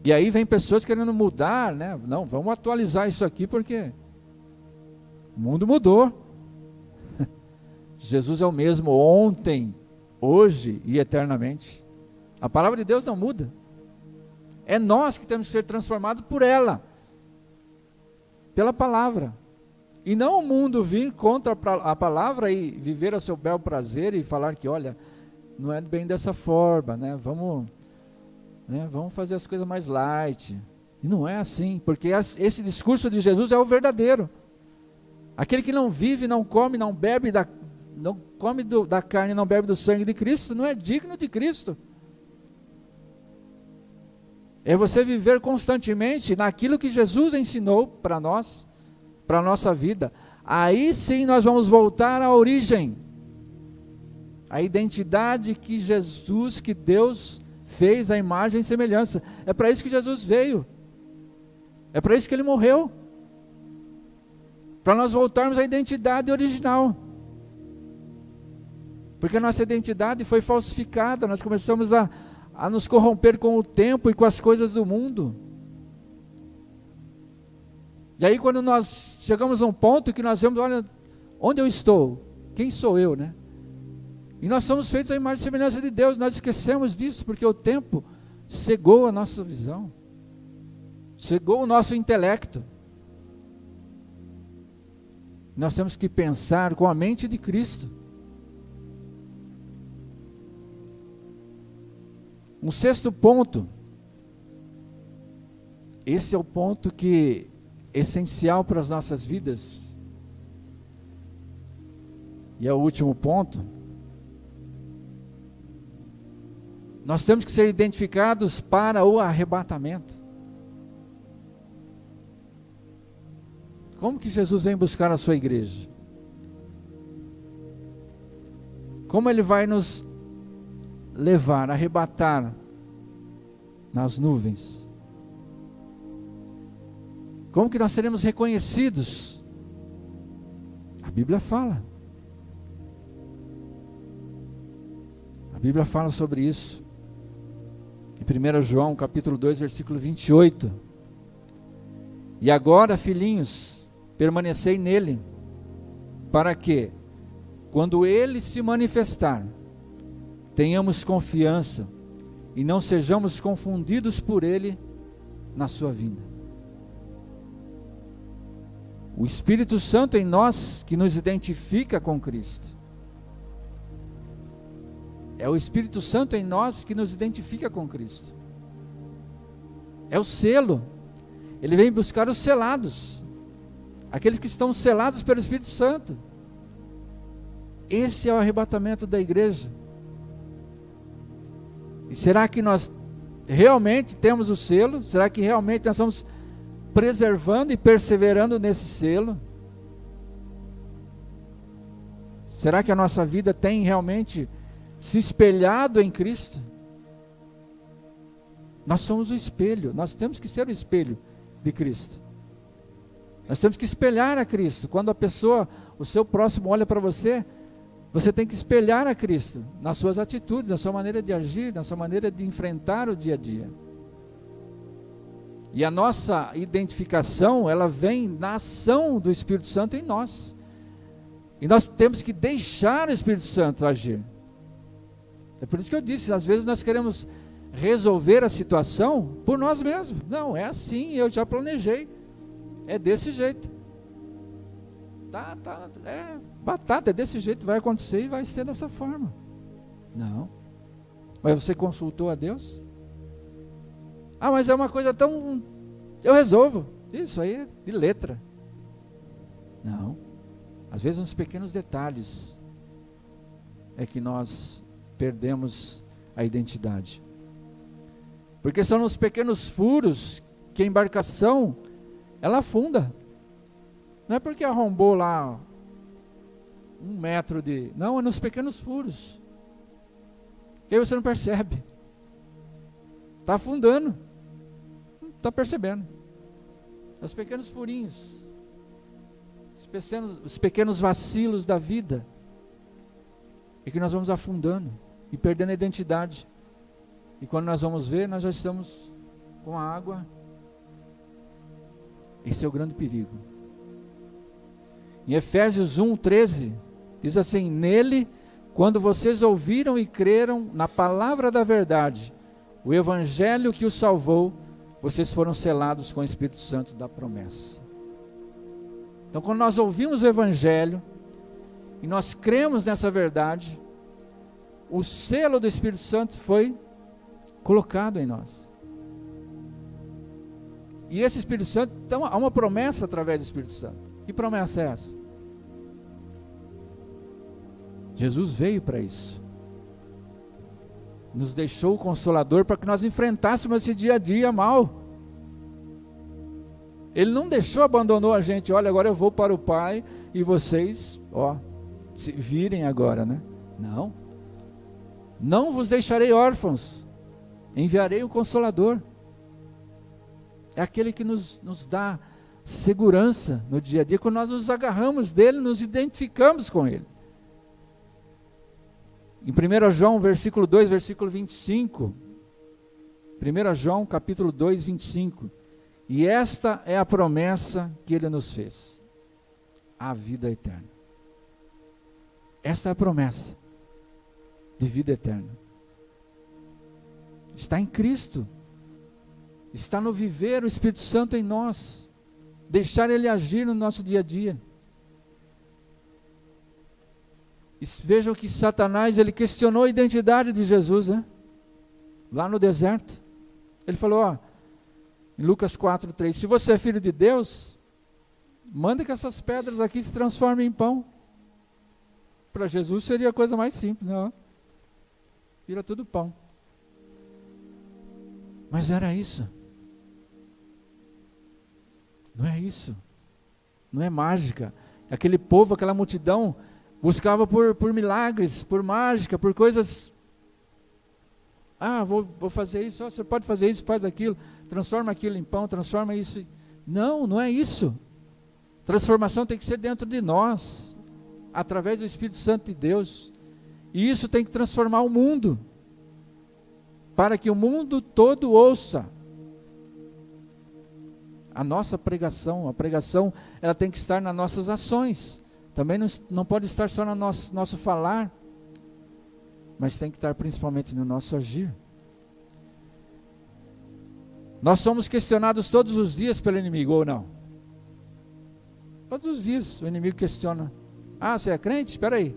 [SPEAKER 2] E aí vem pessoas querendo mudar, né? Não, vamos atualizar isso aqui porque o mundo mudou. Jesus é o mesmo ontem, hoje e eternamente. A palavra de Deus não muda. É nós que temos que ser transformados por ela, pela palavra. E não o mundo vir contra a palavra e viver a seu bel prazer e falar que, olha, não é bem dessa forma, né? Vamos fazer as coisas mais light. E não é assim, porque esse discurso de Jesus é o verdadeiro. Aquele que não vive, não come, não bebe, não come da carne, não bebe do sangue de Cristo, não é digno de Cristo. É você viver constantemente naquilo que Jesus ensinou para nós, para a nossa vida. Aí sim nós vamos voltar à origem, a identidade que Jesus, que Deus fez a imagem e semelhança. É para isso que Jesus veio, é para isso que Ele morreu, para nós voltarmos à identidade original. Porque a nossa identidade foi falsificada, nós começamos a nos corromper com o tempo e com as coisas do mundo. E aí quando nós chegamos a um ponto que nós vemos, olha, onde eu estou? Quem sou eu, né? E nós somos feitos à imagem e semelhança de Deus, nós esquecemos disso, porque o tempo cegou a nossa visão, cegou o nosso intelecto. Nós temos que pensar com a mente de Cristo. Um sexto ponto, esse é o ponto que é essencial para as nossas vidas, e é o último ponto. Nós temos que ser identificados para o arrebatamento. Como que Jesus vem buscar a sua igreja? Como Ele vai nos levar, arrebatar nas nuvens? Como que nós seremos reconhecidos? A Bíblia fala. A Bíblia fala sobre isso. Em 1 João capítulo 2, versículo 28. E agora, filhinhos, permanecei nele, para que, quando ele se manifestar, tenhamos confiança e não sejamos confundidos por ele na sua vinda. O Espírito Santo em nós que nos identifica com Cristo. É o Espírito Santo em nós que nos identifica com Cristo. É o selo. Ele vem buscar os selados, aqueles que estão selados pelo Espírito Santo. Esse é o arrebatamento da igreja. E será que nós realmente temos o selo? Será que realmente nós estamos preservando e perseverando nesse selo? Será que a nossa vida tem realmente se espelhado em Cristo? Nós somos o espelho, nós temos que ser o espelho de Cristo. Nós temos que espelhar a Cristo. Quando a pessoa, o seu próximo olha para você, você tem que espelhar a Cristo nas suas atitudes, na sua maneira de agir, na sua maneira de enfrentar o dia a dia. E a nossa identificação, ela vem na ação do Espírito Santo em nós. E nós temos que deixar o Espírito Santo agir. É por isso que eu disse, às vezes nós queremos resolver a situação por nós mesmos. Não, é assim, eu já planejei. É desse jeito. É batata, é desse jeito, vai acontecer e vai ser dessa forma. Não. Mas você consultou a Deus? Ah, mas é uma coisa tão... Eu resolvo. Isso aí é de letra. Não. Às vezes nos pequenos detalhes é que nós perdemos a identidade. Porque são nos pequenos furos que a embarcação, ela afunda. Não é porque arrombou lá 1 metro de... Não, é nos pequenos furos. E aí você não percebe. Está afundando. Não está percebendo. Os pequenos furinhos. Os pequenos vacilos da vida. É que nós vamos afundando e perdendo a identidade. E quando nós vamos ver, nós já estamos com a água. Esse é o grande perigo. Em Efésios 1:13, diz assim: nele, quando vocês ouviram e creram na palavra da verdade, o evangelho que os salvou, vocês foram selados com o Espírito Santo da promessa. Então, quando nós ouvimos o evangelho, e nós cremos nessa verdade, o selo do Espírito Santo foi colocado em nós. E esse Espírito Santo, então, há uma promessa através do Espírito Santo. Que promessa é essa? Jesus veio para isso. Nos deixou o Consolador para que nós enfrentássemos esse dia a dia mal. Ele não deixou, abandonou a gente. Olha, agora eu vou para o Pai e vocês, se virem agora, né? Não. Não vos deixarei órfãos. Enviarei o Consolador. É aquele que nos dá segurança no dia a dia. Quando nós nos agarramos dele, nos identificamos com ele. Em 1 João, versículo 2, versículo 25. 1 João, capítulo 2, 25. E esta é a promessa que Ele nos fez, a vida eterna. Esta é a promessa de vida eterna. Está em Cristo, está no viver o Espírito Santo em nós, deixar Ele agir no nosso dia a dia. E vejam que Satanás, ele questionou a identidade de Jesus, né? Lá no deserto. Ele falou, ó, em Lucas 4:3, se você é filho de Deus, manda que essas pedras aqui se transformem em pão. Para Jesus seria a coisa mais simples, né? Vira tudo pão. Mas era isso. Não é isso. Não é mágica. Aquele povo, aquela multidão, buscava por milagres, por mágica, por coisas. Ah, vou fazer isso, você pode fazer isso, faz aquilo, transforma aquilo em pão, transforma isso. Não, não é isso. Transformação tem que ser dentro de nós, através do Espírito Santo de Deus. E isso tem que transformar o mundo, para que o mundo todo ouça a nossa pregação. A pregação, ela tem que estar nas nossas ações. Também não pode estar só no nosso falar, mas tem que estar principalmente no nosso agir. Nós somos questionados todos os dias pelo inimigo, ou não? Todos os dias o inimigo questiona. Ah, você é crente? Espera aí.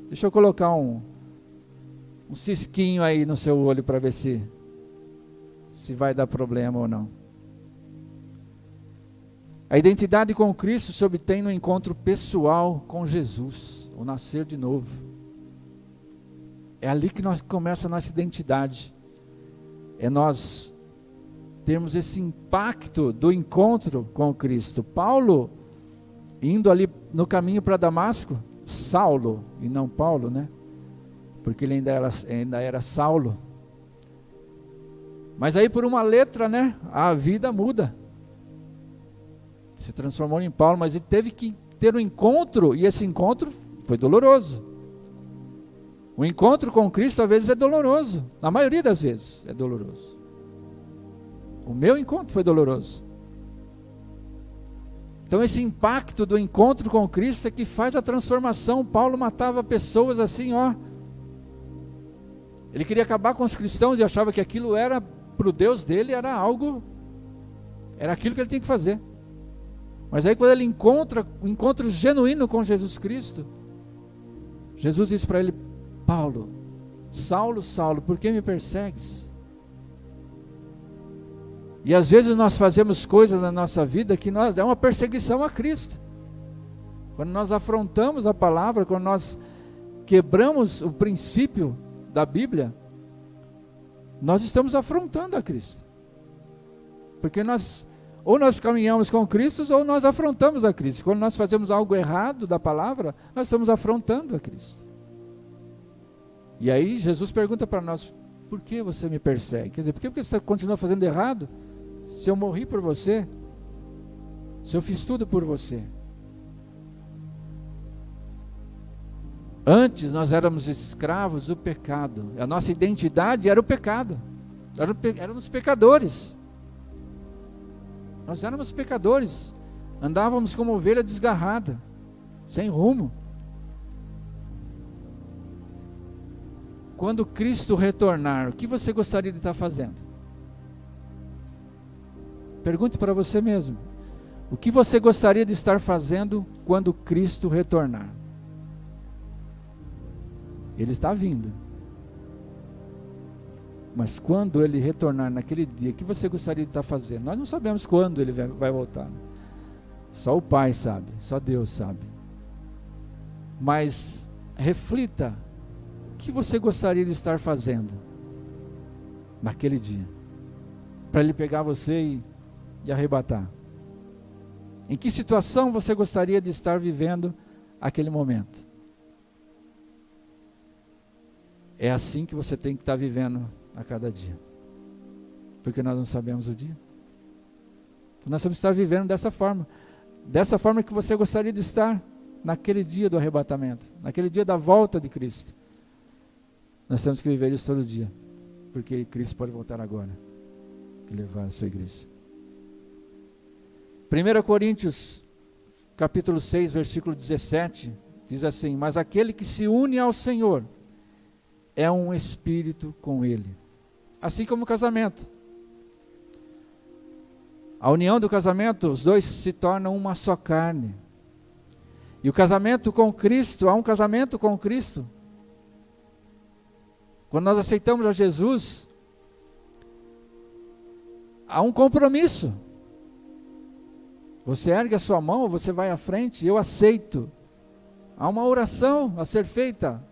[SPEAKER 2] Deixa eu colocar um cisquinho aí no seu olho para ver se vai dar problema ou não. A identidade com Cristo se obtém no encontro pessoal com Jesus, o nascer de novo. É ali que começa a nossa identidade. É nós termos esse impacto do encontro com Cristo. Paulo, indo ali no caminho para Damasco, Saulo e não Paulo, né? Porque ele ainda era Saulo. Mas aí por uma letra, né? A vida muda. Se transformou em Paulo, mas ele teve que ter um encontro, e esse encontro foi doloroso. O encontro com Cristo às vezes é doloroso, na maioria das vezes é doloroso. O meu encontro foi doloroso. Então esse impacto do encontro com Cristo é que faz a transformação. Paulo matava pessoas assim, ó. Ele queria acabar com os cristãos e achava que aquilo era, para o Deus dele, era aquilo que ele tinha que fazer. Mas aí quando ele encontra um encontro genuíno com Jesus Cristo, Jesus disse para ele: Paulo, Saulo, Saulo, por que me persegues? E às vezes nós fazemos coisas na nossa vida que é uma perseguição a Cristo. Quando nós afrontamos a palavra, quando nós quebramos o princípio da Bíblia, nós estamos afrontando a Cristo. Porque ou nós caminhamos com Cristo, ou nós afrontamos a Cristo. Quando nós fazemos algo errado da palavra, nós estamos afrontando a Cristo. E aí Jesus pergunta para nós: por que você me persegue? Quer dizer, por que você continua fazendo errado? Se eu morri por você, se eu fiz tudo por você. Antes nós éramos escravos do pecado. A nossa identidade era o pecado. Éramos pecadores. Nós éramos pecadores. Andávamos como ovelha desgarrada, sem rumo. Quando Cristo retornar, o que você gostaria de estar fazendo? Pergunte para você mesmo. O que você gostaria de estar fazendo quando Cristo retornar? Ele está vindo. Mas quando Ele retornar naquele dia, o que você gostaria de estar fazendo? Nós não sabemos quando Ele vai voltar. Só o Pai sabe, só Deus sabe. Mas reflita. O que você gostaria de estar fazendo naquele dia, para Ele pegar você e arrebatar? Em que situação você gostaria de estar vivendo aquele momento? É assim que você tem que estar vivendo a cada dia, porque nós não sabemos o dia. Então nós temos que estar vivendo dessa forma que você gostaria de estar naquele dia do arrebatamento, naquele dia da volta de Cristo. Nós temos que viver isso todo dia, porque Cristo pode voltar agora e levar a sua igreja. 1 Coríntios, capítulo 6, versículo 17, diz assim: mas aquele que se une ao Senhor é um espírito com Ele. Assim como o casamento. A união do casamento, os dois se tornam uma só carne. E o casamento com Cristo, há um casamento com Cristo. Quando nós aceitamos a Jesus, há um compromisso. Você ergue a sua mão, você vai à frente, eu aceito. Há uma oração a ser feita.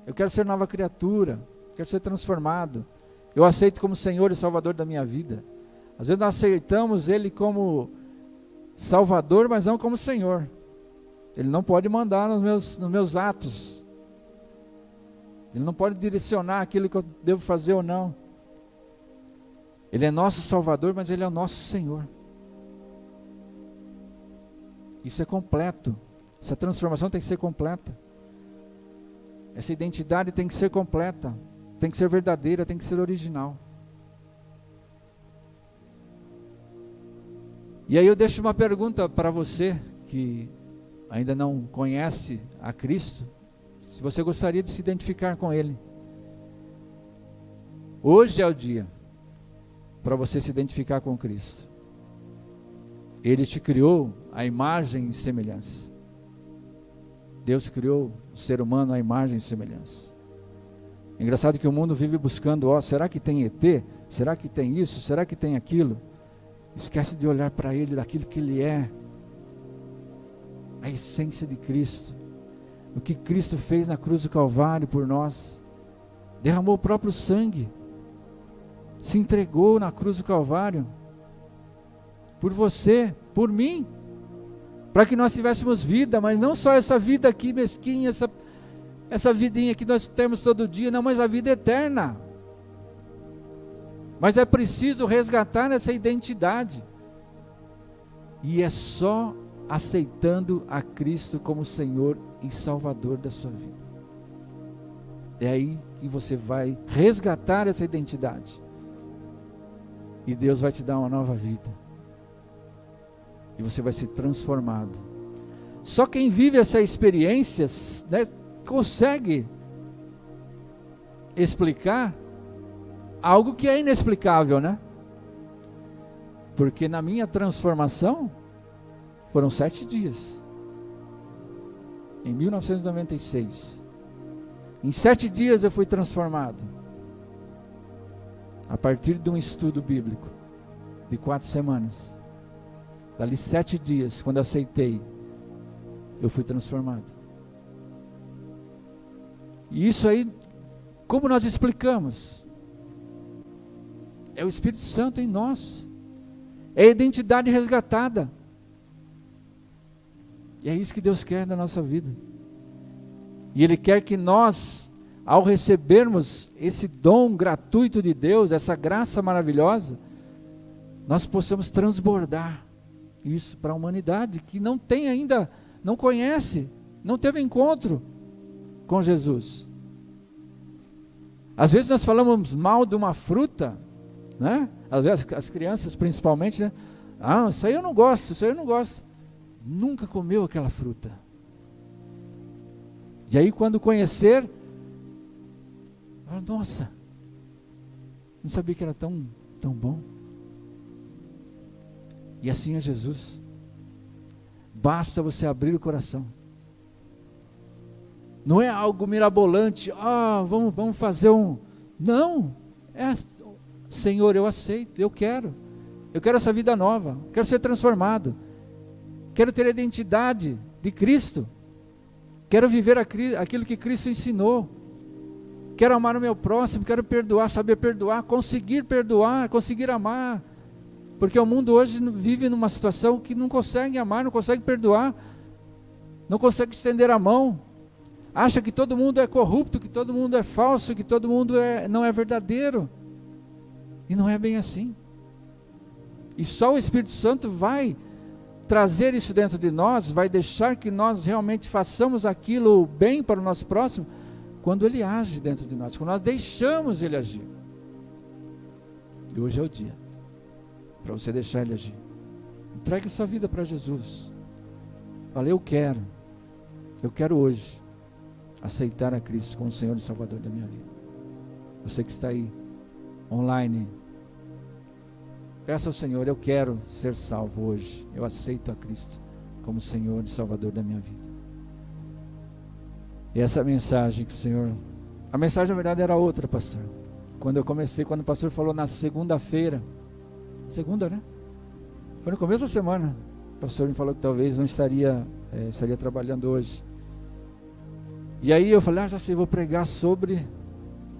[SPEAKER 2] Eu quero ser nova criatura, quero ser transformado. Eu aceito como Senhor e Salvador da minha vida. Às vezes nós aceitamos Ele como Salvador, mas não como Senhor. Ele não pode mandar nos meus atos. Ele não pode direcionar aquilo que eu devo fazer ou não. Ele é nosso Salvador, mas Ele é o nosso Senhor. Isso é completo. Essa transformação tem que ser completa. Essa identidade tem que ser completa. Tem que ser verdadeira, tem que ser original. E aí eu deixo uma pergunta para você que ainda não conhece a Cristo, se você gostaria de se identificar com Ele. Hoje é o dia para você se identificar com Cristo. Ele te criou à imagem e semelhança. Deus criou o ser humano à imagem e semelhança. Engraçado que o mundo vive buscando, será que tem ET? Será que tem isso? Será que tem aquilo? Esquece de olhar para Ele, daquilo que Ele é. A essência de Cristo. O que Cristo fez na cruz do Calvário por nós. Derramou o próprio sangue. Se entregou na cruz do Calvário. Por você, por mim. Para que nós tivéssemos vida, mas não só essa vida aqui mesquinha, essa vidinha que nós temos todo dia, não, mas a vida eterna. Mas é preciso resgatar essa identidade. E é só aceitando a Cristo como Senhor e Salvador da sua vida. É aí que você vai resgatar essa identidade. E Deus vai te dar uma nova vida. E você vai ser transformado. Só quem vive essa experiência, né, consegue explicar algo que é inexplicável, né? Porque na minha transformação foram 7 dias. Em 1996. Em 7 dias eu fui transformado. A partir de um estudo bíblico de 4 semanas. Dali 7 dias, quando aceitei, eu fui transformado. E isso aí, como nós explicamos? É o Espírito Santo em nós. É a identidade resgatada. E é isso que Deus quer na nossa vida. E Ele quer que nós, ao recebermos esse dom gratuito de Deus, essa graça maravilhosa, nós possamos transbordar isso para a humanidade que não tem ainda, não conhece, não teve encontro com Jesus. Às vezes nós falamos mal de uma fruta, né? Às vezes as crianças principalmente, né? Isso aí eu não gosto, isso aí eu não gosto. Nunca comeu aquela fruta. E aí quando conhecer, nossa, não sabia que era tão bom. E assim é Jesus. Basta você abrir o coração. Não é algo mirabolante, vamos fazer não, Senhor, eu aceito, eu quero essa vida nova, quero ser transformado, quero ter a identidade de Cristo, quero viver aquilo que Cristo ensinou, quero amar o meu próximo, quero perdoar, saber perdoar, conseguir amar, porque o mundo hoje vive numa situação que não consegue amar, não consegue perdoar, não consegue estender a mão, acha que todo mundo é corrupto, que todo mundo é falso, que todo mundo não é verdadeiro, e não é bem assim. E só o Espírito Santo vai trazer isso dentro de nós, vai deixar que nós realmente façamos aquilo bem para o nosso próximo, quando Ele age dentro de nós, quando nós deixamos Ele agir. E hoje é o dia para você deixar Ele agir. Entregue sua vida para Jesus. Fala, eu quero hoje aceitar a Cristo como Senhor e Salvador da minha vida. Você que está aí, online, peça ao Senhor, eu quero ser salvo hoje. Eu aceito a Cristo como Senhor e Salvador da minha vida. E essa mensagem que o Senhor... A mensagem na verdade era outra, pastor. Quando eu comecei, quando o pastor falou na segunda-feira, segunda, né? Foi no começo da semana, o pastor me falou que talvez não estaria trabalhando hoje. E aí eu falei, já sei, vou pregar sobre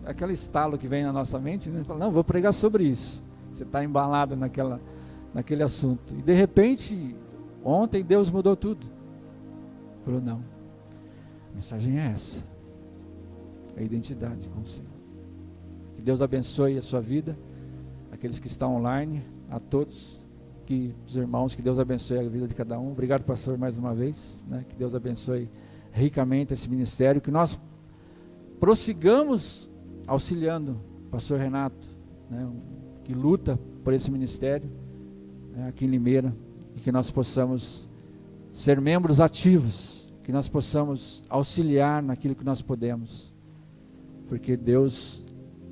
[SPEAKER 2] aquele estalo que vem na nossa mente, né? Eu falei, não, vou pregar sobre isso. Você está embalado naquele assunto. E de repente, ontem Deus mudou tudo. Falou, não, a mensagem é essa. A identidade com o Senhor. Que Deus abençoe a sua vida, aqueles que estão online, a todos, os irmãos, que Deus abençoe a vida de cada um. Obrigado, pastor, mais uma vez, né? Que Deus abençoe ricamente esse ministério, que nós prossigamos auxiliando o pastor Renato, né? Que luta por esse ministério, né? Aqui em Limeira, e que nós possamos ser membros ativos, que nós possamos auxiliar naquilo que nós podemos, porque Deus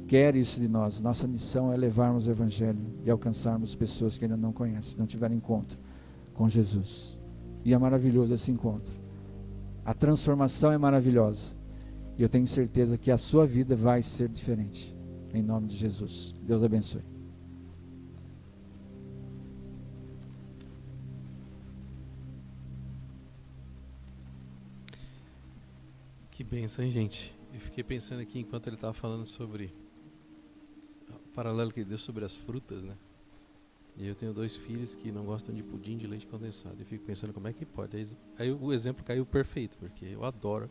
[SPEAKER 2] quer isso de nós. Nossa missão é levarmos o Evangelho e alcançarmos pessoas que ainda não conhecem, não tiveram encontro com Jesus. E é maravilhoso esse encontro. A transformação é maravilhosa. E eu tenho certeza que a sua vida vai ser diferente. Em nome de Jesus. Deus abençoe.
[SPEAKER 1] Que bênção, hein, gente? Eu fiquei pensando aqui enquanto ele estava falando sobre o paralelo que ele deu sobre as frutas, né? E eu tenho 2 filhos que não gostam de pudim de leite condensado. Eu fico pensando como é que pode. Aí o exemplo caiu perfeito, porque eu adoro.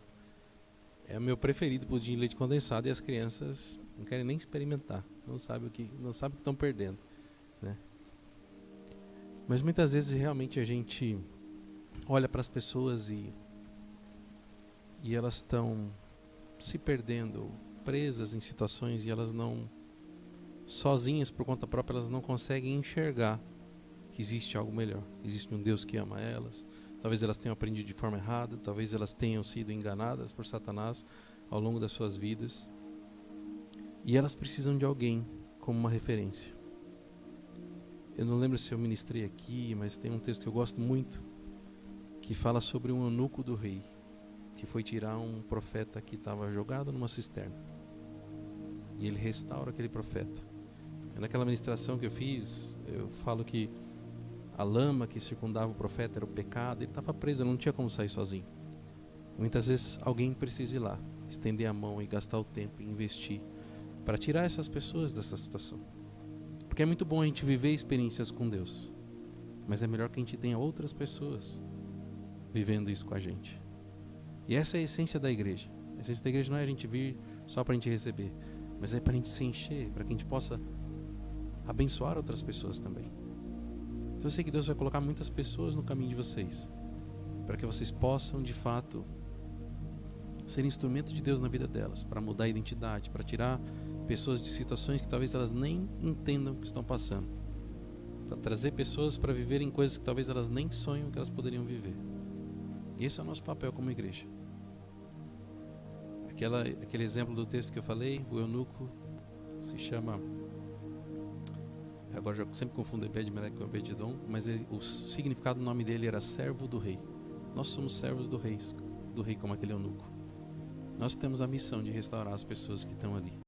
[SPEAKER 1] É o meu preferido, pudim de leite condensado, e as crianças não querem nem experimentar. Não sabem o que estão perdendo, né? Mas muitas vezes realmente a gente olha para as pessoas e elas estão se perdendo, presas em situações, e elas não, sozinhas por conta própria, elas não conseguem enxergar que existe algo melhor, existe um Deus que ama elas. Talvez elas tenham aprendido de forma errada, talvez elas tenham sido enganadas por Satanás ao longo das suas vidas, e elas precisam de alguém como uma referência. Eu não lembro se eu ministrei aqui, mas tem um texto que eu gosto muito, que fala sobre um eunuco do rei, que foi tirar um profeta que estava jogado numa cisterna, e ele restaura aquele profeta. Naquela ministração que eu fiz, eu falo que a lama que circundava o profeta era o pecado. Ele estava preso, não tinha como sair sozinho. Muitas vezes alguém precisa ir lá, estender a mão e gastar o tempo e investir para tirar essas pessoas dessa situação. Porque é muito bom a gente viver experiências com Deus, mas é melhor que a gente tenha outras pessoas vivendo isso com a gente. E essa é a essência da igreja. A essência da igreja não é a gente vir só para a gente receber, mas é para a gente se encher, para que a gente possa abençoar outras pessoas também. Então eu sei que Deus vai colocar muitas pessoas no caminho de vocês, para que vocês possam de fato ser instrumento de Deus na vida delas, para mudar a identidade, para tirar pessoas de situações que talvez elas nem entendam o que estão passando, para trazer pessoas para viverem coisas que talvez elas nem sonham que elas poderiam viver. E esse é o nosso papel como igreja. Aquele exemplo do texto que eu falei, o eunuco se chama, agora eu sempre confundo Ebed-Melech com Obed-Edom, mas o significado do nome dele era servo do rei. Nós somos servos do rei como aquele eunuco. Nós temos a missão de restaurar as pessoas que estão ali.